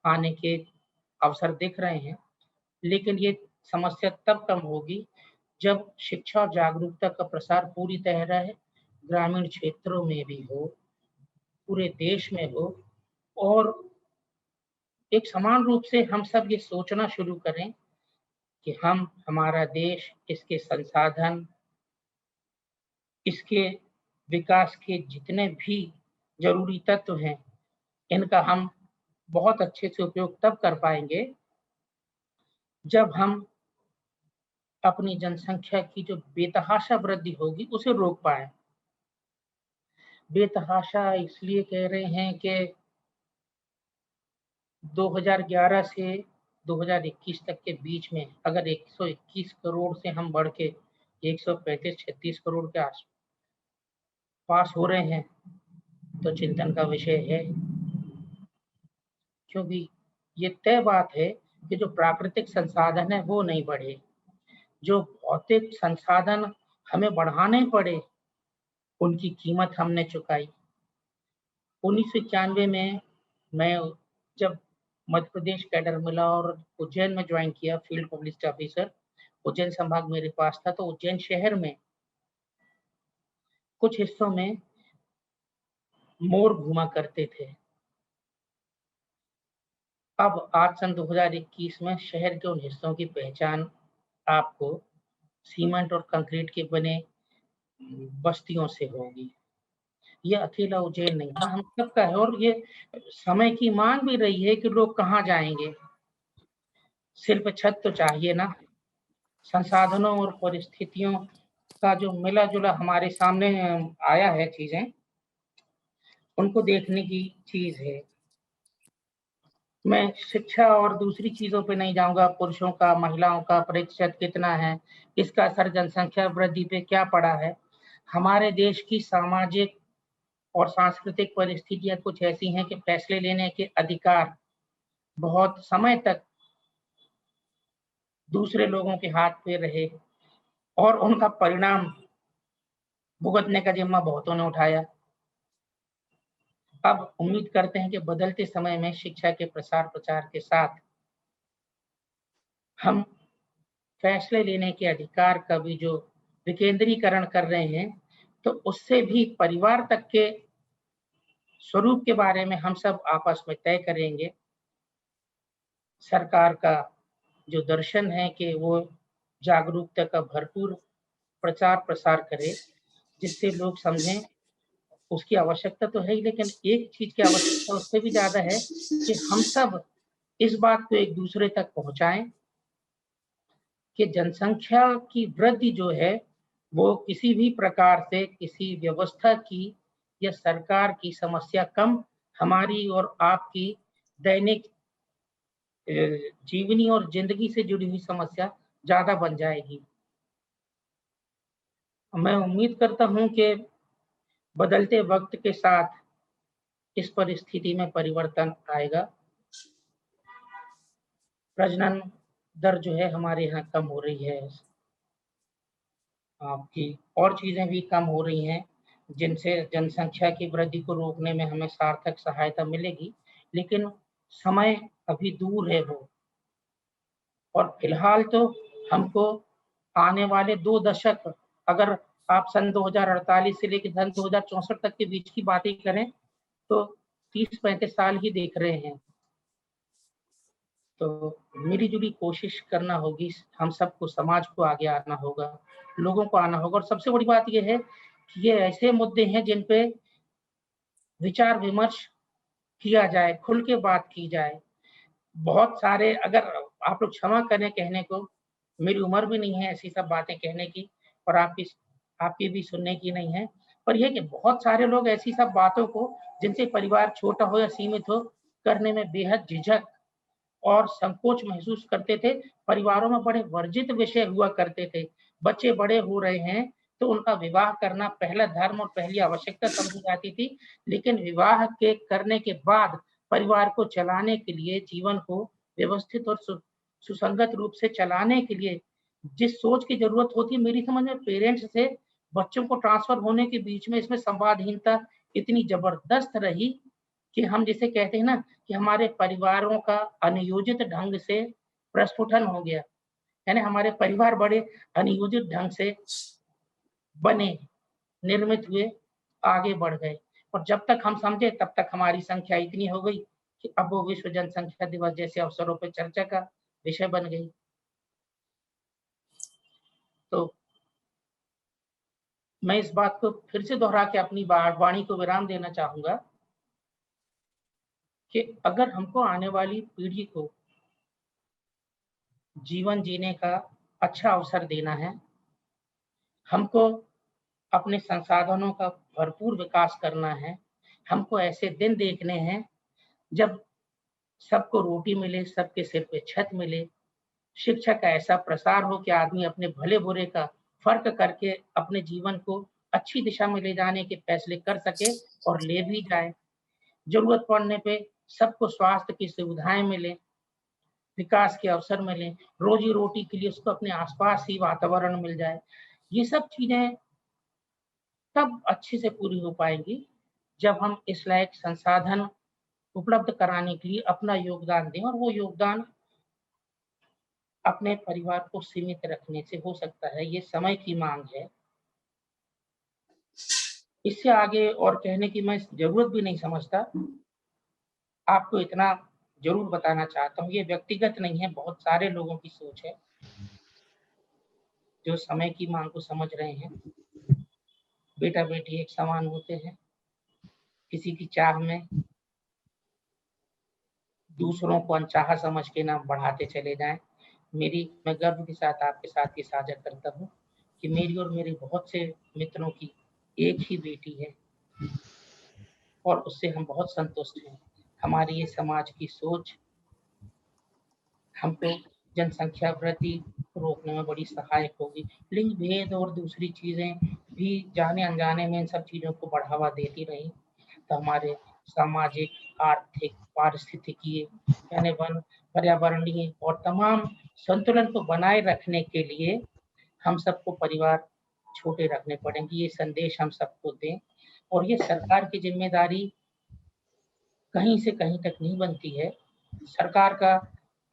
आने के अवसर दिख रहे हैं, लेकिन ये समस्या तब कम होगी जब शिक्षा और जागरूकता का प्रसार पूरी तरह ग्रामीण क्षेत्रों में भी हो, पूरे देश में हो और एक समान रूप से हम सब ये सोचना शुरू करें कि हमारा देश, इसके संसाधन, इसके विकास के जितने भी ज़रूरी तत्व हैं, इनका हम बहुत अच्छे से उपयोग तब कर पाएँगे, जब हम अपनी जनसंख्या की जो बेतहाशा वृद्धि होगी, उसे रोक पाएँ। बेतहाशा इसलिए कह रहे हैं कि 2011 से 2021 तक के बीच में अगर 121 करोड़ से हम बढ़ के 135-36 करोड़ के आस-पास हो रहे हैं, तो चिंतन का विषय है। क्योंकि ये तय बात है कि जो प्राकृतिक संसाधन है वो नहीं बढ़े, जो भौतिक संसाधन हमें बढ़ाने पड़े, उनकी कीमत हमने चुकाई। 1991 में मैं जब मध्य प्रदेश कैडर मिला और उज्जैन में ज्वाइन किया फील्ड पब्लिसिटी ऑफिसर, उज्जैन संभाग मेरे पास था, तो उज्जैन शहर में कुछ हिस्सों में मोर घूमा करते थे। अब आज सन 2021 में शहर के उन हिस्सों की पहचान आपको सीमेंट और कंक्रीट के बने बस्तियों से होगी। ये अकेला उज्जैन नहीं था, हम सबका है और ये समय की मांग भी रही है कि लोग कहाँ जाएँगे? सिर्फ छत तो चाहिए ना, संसाधनों और परिस्थितियों का जो मिला-जुला हमारे सामने आया है चीज़ें, उनको देखने की चीज़ है। मैं शिक्षा और दूसरी चीज़ों पे नहीं जाऊँगा, पुरुषों का, महिलाओं का प्रतिशत कितना है, इसका असर जनसंख्या वृद्धि पे क्या पड़ा है। हमारे देश की सामाजिक और सांस्कृतिक परिस्थितियाँ कुछ ऐसी हैं कि फैसले लेने के अधिकार बहुत समय तक दूसरे लोगों के हाथ पे रहे और उनका परिणाम भुगतने का ज़िम्मा बहुतों ने उठाया। अब उम्मीद करते हैं कि बदलते समय में शिक्षा के प्रसार-प्रचार के साथ हम फैसले लेने के अधिकार का भी जो विकेंद्रीकरण कर रहे हैं, तो उससे भी परिवार तक के स्वरूप के बारे में हम सब आपस में तय करेंगे। सरकार का जो दर्शन है कि वो जागरूकता का भरपूर प्रचार-प्रसार करे, जिससे लोग समझें उसकी आवश्यकता तो है ही, लेकिन एक चीज़ की आवश्यकता उससे भी ज़्यादा है कि हम सब इस बात को एक-दूसरे तक पहुँचाएँ कि जनसंख्या की वृद्धि जो है, वो किसी भी प्रकार से किसी व्यवस्था की या सरकार की समस्या कम, हमारी और आपकी दैनिक जीवनी और ज़िंदगी से जुड़ी हुई समस्या ज़्यादा बन जाएगी। मैं उम्मीद करता हूँ कि बदलते वक़्त के साथ इस परिस्थिति में परिवर्तन आएगा। प्रजनन दर जो है हमारे यहाँ कम हो रही है। आपकी और चीज़ें भी कम हो रही हैं, जिनसे जनसंख्या की वृद्धि को रोकने में हमें सार्थक सहायता मिलेगी, लेकिन समय अभी दूर है वो। और फिलहाल तो हमको आने वाले 2 दशक अगर आप सन 2048 से लेके सन 2064 तक के बीच की बातें करें, तो 30-35 साल ही देख रहे हैं। तो मिली-जुली कोशिश करना होगी, हम सबको समाज को आगे आना होगा, लोगों को आना होगा और सबसे बड़ी बात ये है कि ये ऐसे मुद्दे हैं जिन पे विचार-विमर्श किया जाए, खुल के बात की जाए। बहुत सारे अगर आप लोग क्षमा करें कहने को, मेरी उम्र भी नहीं है ऐसी सब बातें कहने की और आपकी भी सुनने की नहीं है। पर ये कि बहुत सारे लोग ऐसी सब बातों को जिनसे परिवार छोटा हो या सीमित हो, करने में बेहद झिझक और संकोच महसूस करते थे। परिवारों में बड़े वर्जित विषय हुआ करते थे। बच्चे बड़े हो रहे हैं, तो उनका विवाह करना पहला धर्म और पहली आवश्यकता समझी जाती थी। लेकिन विवाह के करने के बाद परिवार को चलाने के लिए, जीवन को व्यवस्थित और सुसंगत रूप से चलाने के लिए जिस सोच की ज़रूरत होती है, मेरी समझ में पेरेंट्स से बच्चों को ट्रांसफ़र होने के बीच में इसमें संवादहीनता इतनी ज़बरदस्त रही कि हम जिसे कहते हैं ना कि हमारे परिवारों का अनियोजित ढंग से प्रस्फुटन हो गया। यानी हमारे परिवार बड़े अनियोजित ढंग से बने, निर्मित हुए, आगे बढ़ गए और जब तक हम समझे तब तक हमारी संख्या इतनी हो गई कि अब वो विश्व जनसंख्या दिवस जैसे अवसरों पर चर्चा का विषय बन गई। तो मैं इस बात को फिर से दोहरा के अपनी वाणी को विराम देना चाहूंगा कि अगर हमको आने वाली पीढ़ी को जीवन जीने का अच्छा अवसर देना है, हमको अपने संसाधनों का भरपूर विकास करना है, हमको ऐसे दिन देखने हैं जब सबको रोटी मिले, सबके सिर पे छत मिले, शिक्षा का ऐसा प्रसार हो कि आदमी अपने भले बुरे का फर्क करके अपने जीवन को अच्छी दिशा में ले जाने के फैसले कर सके और ले भी जाए। जरूरत पड़ने पे सबको स्वास्थ्य की सुविधाएं मिले, विकास के अवसर मिले, रोजी रोटी के लिए उसको अपने आसपास ही वातावरण मिल जाए। ये सब चीजें तब अच्छे से पूरी हो पाएंगी जब हम इस लायक संसाधन उपलब्ध कराने के लिए अपना योगदान दें और वो योगदान अपने परिवार को सीमित रखने से हो सकता है। ये समय की मांग है। इससे आगे और कहने की मैं जरूरत भी नहीं समझता। आपको इतना जरूर बताना चाहता हूँ, ये व्यक्तिगत नहीं है, बहुत सारे लोगों की सोच है जो समय की मांग को समझ रहे हैं। बेटा बेटी एक समान होते हैं, किसी की चाह में दूसरों को अनचाहा समझ के ना बढ़ाते चले जाएं। मैं गर्व के साथ आपके साथ ये साझा करता हूँ कि मेरी और मेरे बहुत से मित्रों की एक ही बेटी है और उससे हम बहुत संतुष्ट हैं। हमारी ये समाज की सोच हमको जनसंख्या वृद्धि रोकने में बड़ी सहायक होगी। लिंग भेद और दूसरी चीजें भी जाने अनजाने में इन सब चीजों को बढ़ावा देती रही तो हमारे सामाजिक, आर्थिक, पारिस्थितिकीय यानी वन पर्यावरणीय और तमाम संतुलन को बनाए रखने के लिए हम सबको परिवार छोटे रखने पड़ेंगे। ये संदेश हम सबको दें और ये सरकार की जिम्मेदारी कहीं से कहीं तक नहीं बनती है। सरकार का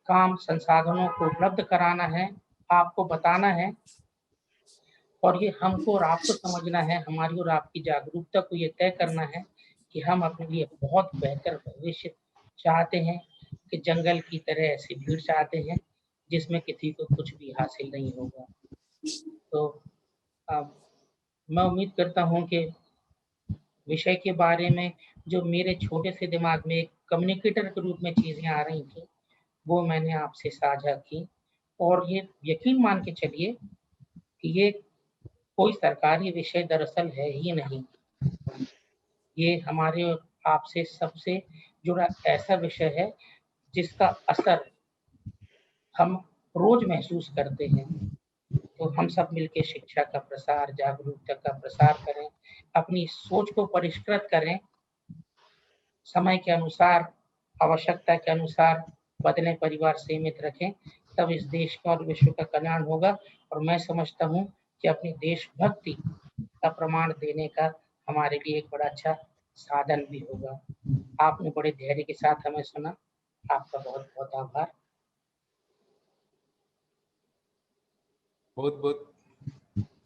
काम संसाधनों को उपलब्ध कराना है, आपको बताना है और ये हमको और आपको समझना है। हमारी और आपकी जागरूकता को ये तय करना है कि हम अपने लिए बहुत बेहतर भविष्य चाहते हैं कि जंगल की तरह ऐसी भीड़ चाहते हैं जिसमें किसी को कुछ भी हासिल नहीं होगा। तो मैं उम्मीद करता हूँ कि विषय के बारे में जो मेरे छोटे से दिमाग में एक कम्युनिकेटर के रूप में चीजें आ रही थी वो मैंने आपसे साझा की और ये यकीन मान के चलिए कि ये कोई सरकारी विषय दरअसल है ही नहीं। ये हमारे और आपसे सबसे जुड़ा ऐसा विषय है जिसका असर हम रोज महसूस करते हैं। तो हम सब मिलकर शिक्षा का प्रसार, जागरूकता का प्रसार करें, अपनी सोच को परिष्कृत करें, समय के अनुसार, आवश्यकता के अनुसार बदलें, परिवार सीमित रखें, तब इस देश का और विश्व का कल्याण होगा। और मैं समझता हूँ कि अपनी देशभक्ति का प्रमाण देने का हमारे लिए एक बड़ा अच्छा साधन भी होगा। आपने बड़े धैर्य के साथ हमें सुना, आपका बहुत बहुत आभार। बहुत बहुत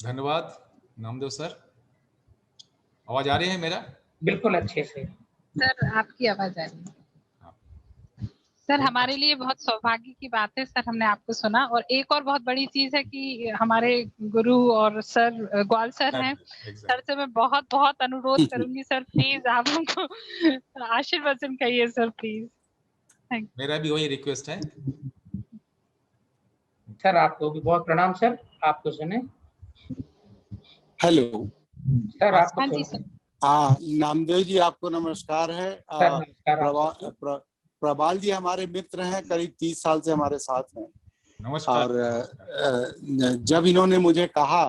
धन्यवाद नामदेव सर। आवाज आ रही है मेरा? बिल्कुल अच्छे से सर, आपकी आवाज आ रही है। सर, हमारे लिए बहुत सौभाग्य की बात है सर, हमने आपको सुना। और एक और बहुत बड़ी चीज है कि हमारे गुरु और सर ग्वाल सर हैं। सर से मैं बहुत बहुत अनुरोध करूंगी सर, प्लीज आप हमको आशीर्वचन कहिए सर, प्लीज। मेरा भी वही रिक्वेस्ट है। सर आपको भी बहुत प्रणाम सर, आपको सुने। हेलो सर, आपको हाँ जी सर। हाँ, नामदेव जी आपको नमस्कार है। सर नमस्कार। प्रबाल जी हमारे मित्र हैं, करीब 30 साल से हमारे साथ हैं। नमस्कार। और जब इन्होंने मुझे कहा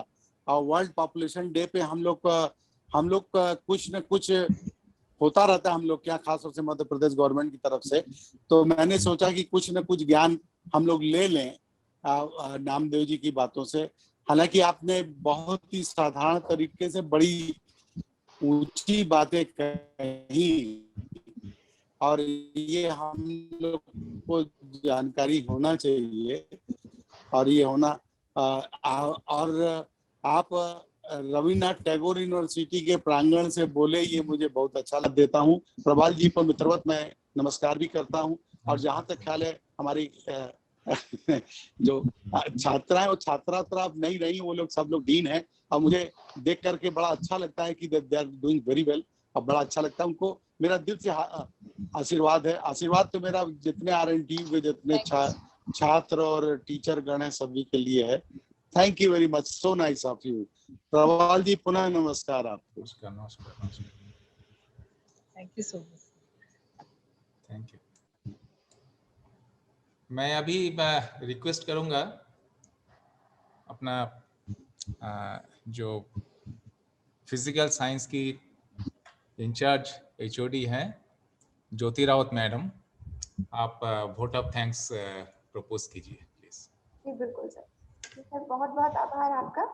वर्ल्ड पॉपुलेशन डे पे हम लोग का कुछ न कुछ होता रहता है हम लोग क्या, खास तौर से मध्य प्रदेश गवर्नमेंट की तरफ से, तो मैंने सोचा कि कुछ न कुछ ज्ञान हम लोग ले लें नामदेव जी की बातों से। हालांकि आपने बहुत ही साधारण तरीके से बड़ी ऊंची बातें कही और ये हम लोग को जानकारी होना चाहिए और ये होना और आप रविन्द्रनाथ टैगोर यूनिवर्सिटी के प्रांगण से बोले, ये मुझे बहुत अच्छा लग देता हूँ। प्रभाल जी को मित्रवत मैं नमस्कार भी करता हूँ। और जहाँ तक ख्याल है हमारी जो छात्राएं और छात्रा अब नहीं रही, वो लोग सब लोग डीन है, और मुझे देख करके बड़ा अच्छा लगता है कि they are doing very well. और बड़ा अच्छा लगता है उनको, मेरा दिल से आशीर्वाद है। आशीर्वाद तो मेरा जितने RNTU के जितने छात्र और टीचर गण है सभी के लिए है। Thank you very much, so nice of you. Praval ji पुनः नमस्कार आपको। नमस्कार। Thank you so much. Thank you. मैं अभी रिक्वेस्ट करूंगा अपना जो फिजिकल साइंस की इंचार्ज HOD हैं ज्योति रावत मैडम, आप वोट ऑफ थैंक्स प्रपोज कीजिए प्लीज। जी बिल्कुल सर। सर बहुत बहुत आभार आपका।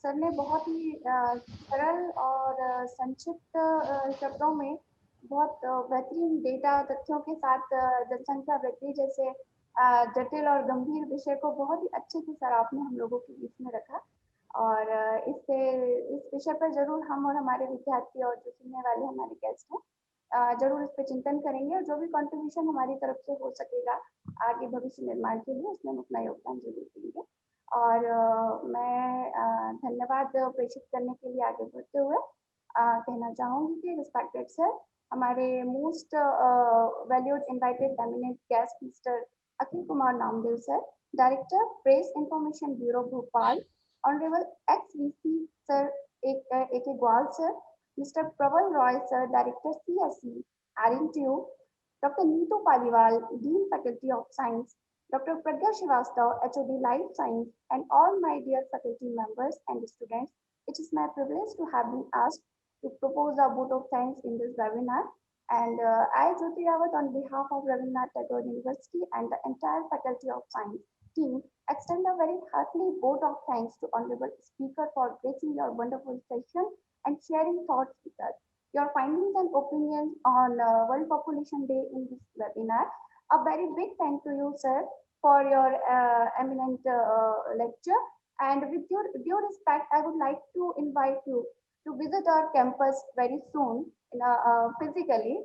सर ने बहुत ही सरल और संक्षिप्त शब्दों में बहुत बेहतरीन डेटा तथ्यों के साथ जनसंख्या वृद्धि जैसे जटिल और गंभीर विषय को बहुत ही अच्छे से सर आपने हम लोगों के बीच में रखा। और इस विषय पर जरूर हम और हमारे विद्यार्थी और जो सुनने वाले हमारे गेस्ट हैं जरूर इस पर चिंतन करेंगे, और जो भी कंट्रीब्यूशन हमारी तरफ से हो सकेगा आगे भविष्य निर्माण के लिए उसमें हम अपना योगदान जरूर देंगे। और मैं धन्यवाद प्रेषित करने के लिए आगे बढ़ते हुए कहना चाहूँगी कि रिस्पेक्टेड सर, हमारे most valued invited eminent guest mister Akhil Kumar Namdev sir, director press information bureau Bhopal, honourable XVC sir AK Gwal sir, Mr. Praval Roy sir, Director CSE, RNTU, Dr. Neetu Paliwal, Dean Faculty of Science, Dr. Pragya Srivastav, HOD Life Science, and all my dear faculty members and students, it is my privilege to have been asked to propose a vote of thanks in this webinar. And I, Jyoti Rawat, on behalf of Rabindranath Tagore University and the entire Faculty of Science team, extend a very hearty vote of thanks to Honorable Speaker for gracing your wonderful session and sharing thoughts with us. Your findings and opinions on World Population Day in this webinar. A very big thank to you, sir, for your eminent lecture. And with your due respect, I would like to invite you to visit our campus very soon, physically,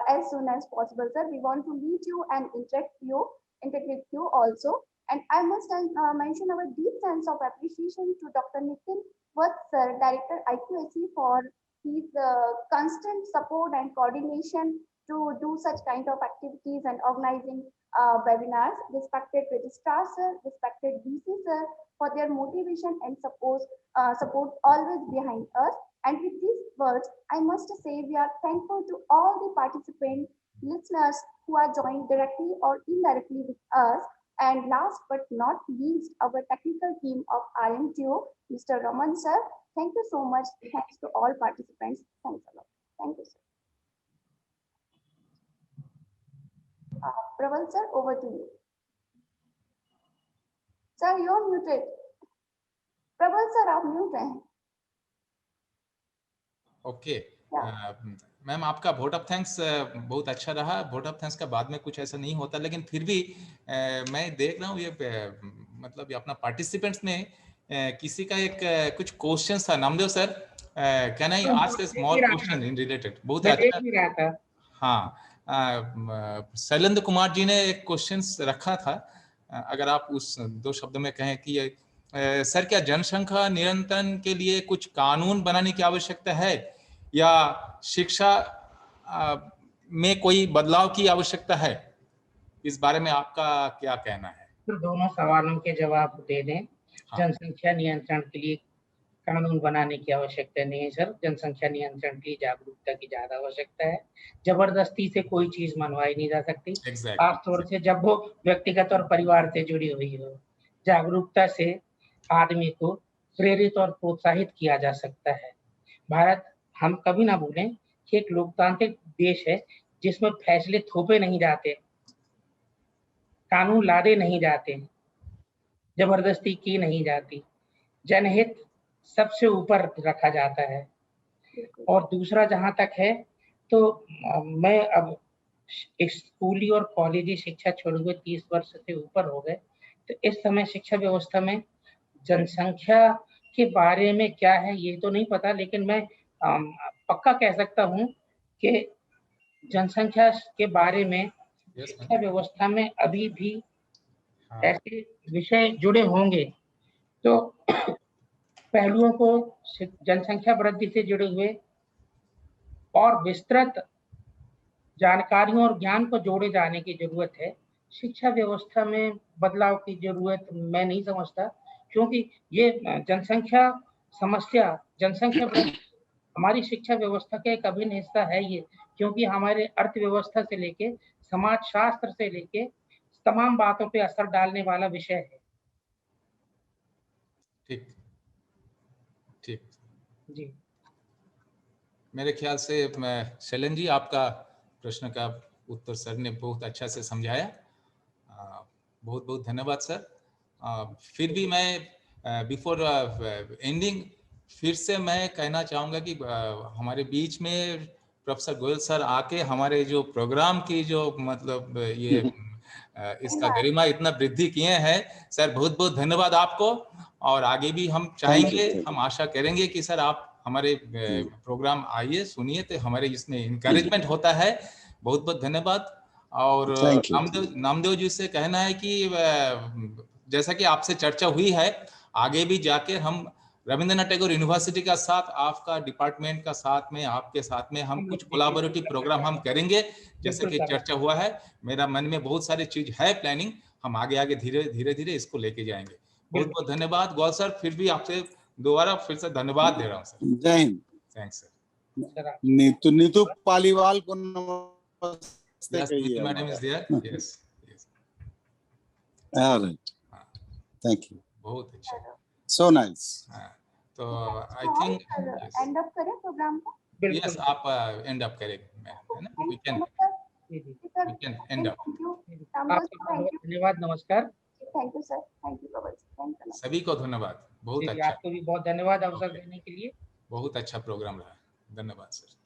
as soon as possible, sir. We want to meet you and integrate you also. And I must mention our deep sense of appreciation to Dr. Nitin Watt, sir, Director IQAC, for his constant support and coordination to do such kind of activities and organizing webinars. Respected Registrar sir, respected DC sir, for their motivation and support always behind us. And with these words, I must say we are thankful to all the participant listeners who are joined directly or indirectly with us. And last but not least, our technical team of RNTU, Mr. Raman sir. Thank you so much. Thanks to all participants. Thanks a lot. Thank you, sir. Praval sir, over to you. Sir, you're muted. Praval sir, आप mute हैं. Okay ma'am, आपका vote of thanks बहुत अच्छा रहा। Vote of thanks का बाद में कुछ ऐसा नहीं होता, लेकिन फिर भी मैं देख रहा हूँ ये मतलब अपना पार्टिसिपेंट्स में किसी का एक कुछ क्वेश्चन था। Namdev sir, can I ask a small question in related? बहुत अच्छा। हाँ, शैलेंद्र कुमार जी ने एक क्वेश्चन रखा था, अगर आप उस 2 शब्दों में कहें कि सर, क्या जनसंख्या नियंत्रण के लिए कुछ कानून बनाने की आवश्यकता है या शिक्षा में कोई बदलाव की आवश्यकता है? इस बारे में आपका क्या कहना है? तो दोनों सवालों के जवाब दे दें। हाँ। जनसंख्या नियंत्रण के लिए कानून बनाने की आवश्यकता नहीं है सर। जनसंख्या नियंत्रण की जागरूकता की ज्यादा आवश्यकता है। जबरदस्ती से कोई चीज मनवाई नहीं जा सकती। खासतौर से जब वो व्यक्तिगत और परिवार से जुड़ी हुई हो। जागरूकता से आदमी को प्रेरित और प्रोत्साहित किया जा सकता है। भारत, हम कभी ना भूलें कि एक लोकतांत्रिक देश है जिसमें फैसले थोपे नहीं जाते, कानून लादे नहीं जाते, जबरदस्ती की नहीं जाती, जनहित सबसे ऊपर रखा जाता है। और दूसरा जहां तक है तो मैं अब स्कूली और कॉलेजी शिक्षा छोड़े हुए 30 वर्ष से ऊपर हो गए। तो इस समय शिक्षा व्यवस्था में जनसंख्या के बारे में क्या है ये तो नहीं पता, लेकिन मैं पक्का कह सकता हूँ कि जनसंख्या के बारे में शिक्षा व्यवस्था में अभी भी ऐसे विषय जुड़े होंगे तो पहलुओं को जनसंख्या वृद्धि से जुड़े हुए और विस्तृत जानकारियों और ज्ञान को जोड़े जाने की जरूरत है। शिक्षा व्यवस्था में बदलाव की जरूरत मैं नहीं समझता, क्योंकि ये जनसंख्या समस्या, जनसंख्या वृद्धि हमारी शिक्षा व्यवस्था का एक अभिन्न हिस्सा है ये, क्योंकि हमारे अर्थव्यवस्था से लेके समाज शास्त्र से लेके तमाम बातों पे असर डालने वाला विषय है। ठीक ठीक जी, मेरे ख्याल से शैलन जी आपका प्रश्न का उत्तर सर ने बहुत अच्छा से समझाया। बहुत बहुत धन्यवाद सर। फिर भी मैं बिफोर एंडिंग फिर से मैं कहना चाहूँगा कि हमारे बीच में प्रोफेसर गोयल सर आके हमारे जो प्रोग्राम की जो मतलब ये इसका गरिमा इतना वृद्धि किए हैं सर, बहुत बहुत धन्यवाद आपको। और आगे भी हम चाहेंगे, हम आशा करेंगे कि सर आप हमारे प्रोग्राम आइए, सुनिए, तो हमारे इसमें इनकरेजमेंट होता है। बहुत बहुत धन्यवाद। और नामदेव जी से कहना है कि जैसा कि आपसे चर्चा हुई है, आगे भी जाके हम रविंद्रनाथ टैगोर यूनिवर्सिटी का साथ, आपका डिपार्टमेंट का साथ में, आपके साथ में हम कुछ कोलैबोरेटिव प्रोग्राम हम करेंगे, जैसे कि चर्चा हुआ है। मेरा मन में बहुत सारी चीज है प्लानिंग, हम आगे आगे धीरे धीरे इसको लेके जाएंगे। बहुत बहुत धन्यवाद गोयल सर। फिर भी आपसे दोबारा फिर से धन्यवाद दे रहा हूँ सर। जय हिंद। Thanks sir. नीतू पालीवाल को नमस्ते कहिए। Madam is there. Yes yes, alright, thank you. बहुत अच्छा, सो नाइस। तो आई थिंक एंड अप करें प्रोग्राम को। यस, आप एंड अप करें, है ना? We can end up. धन्यवाद, नमस्कार। Thank you sir, thank you Prabal, thank you सभी को धन्यवाद। बहुत अच्छा, आपको भी बहुत धन्यवाद अवसर देने के लिए। बहुत अच्छा प्रोग्राम रहा। धन्यवाद सर।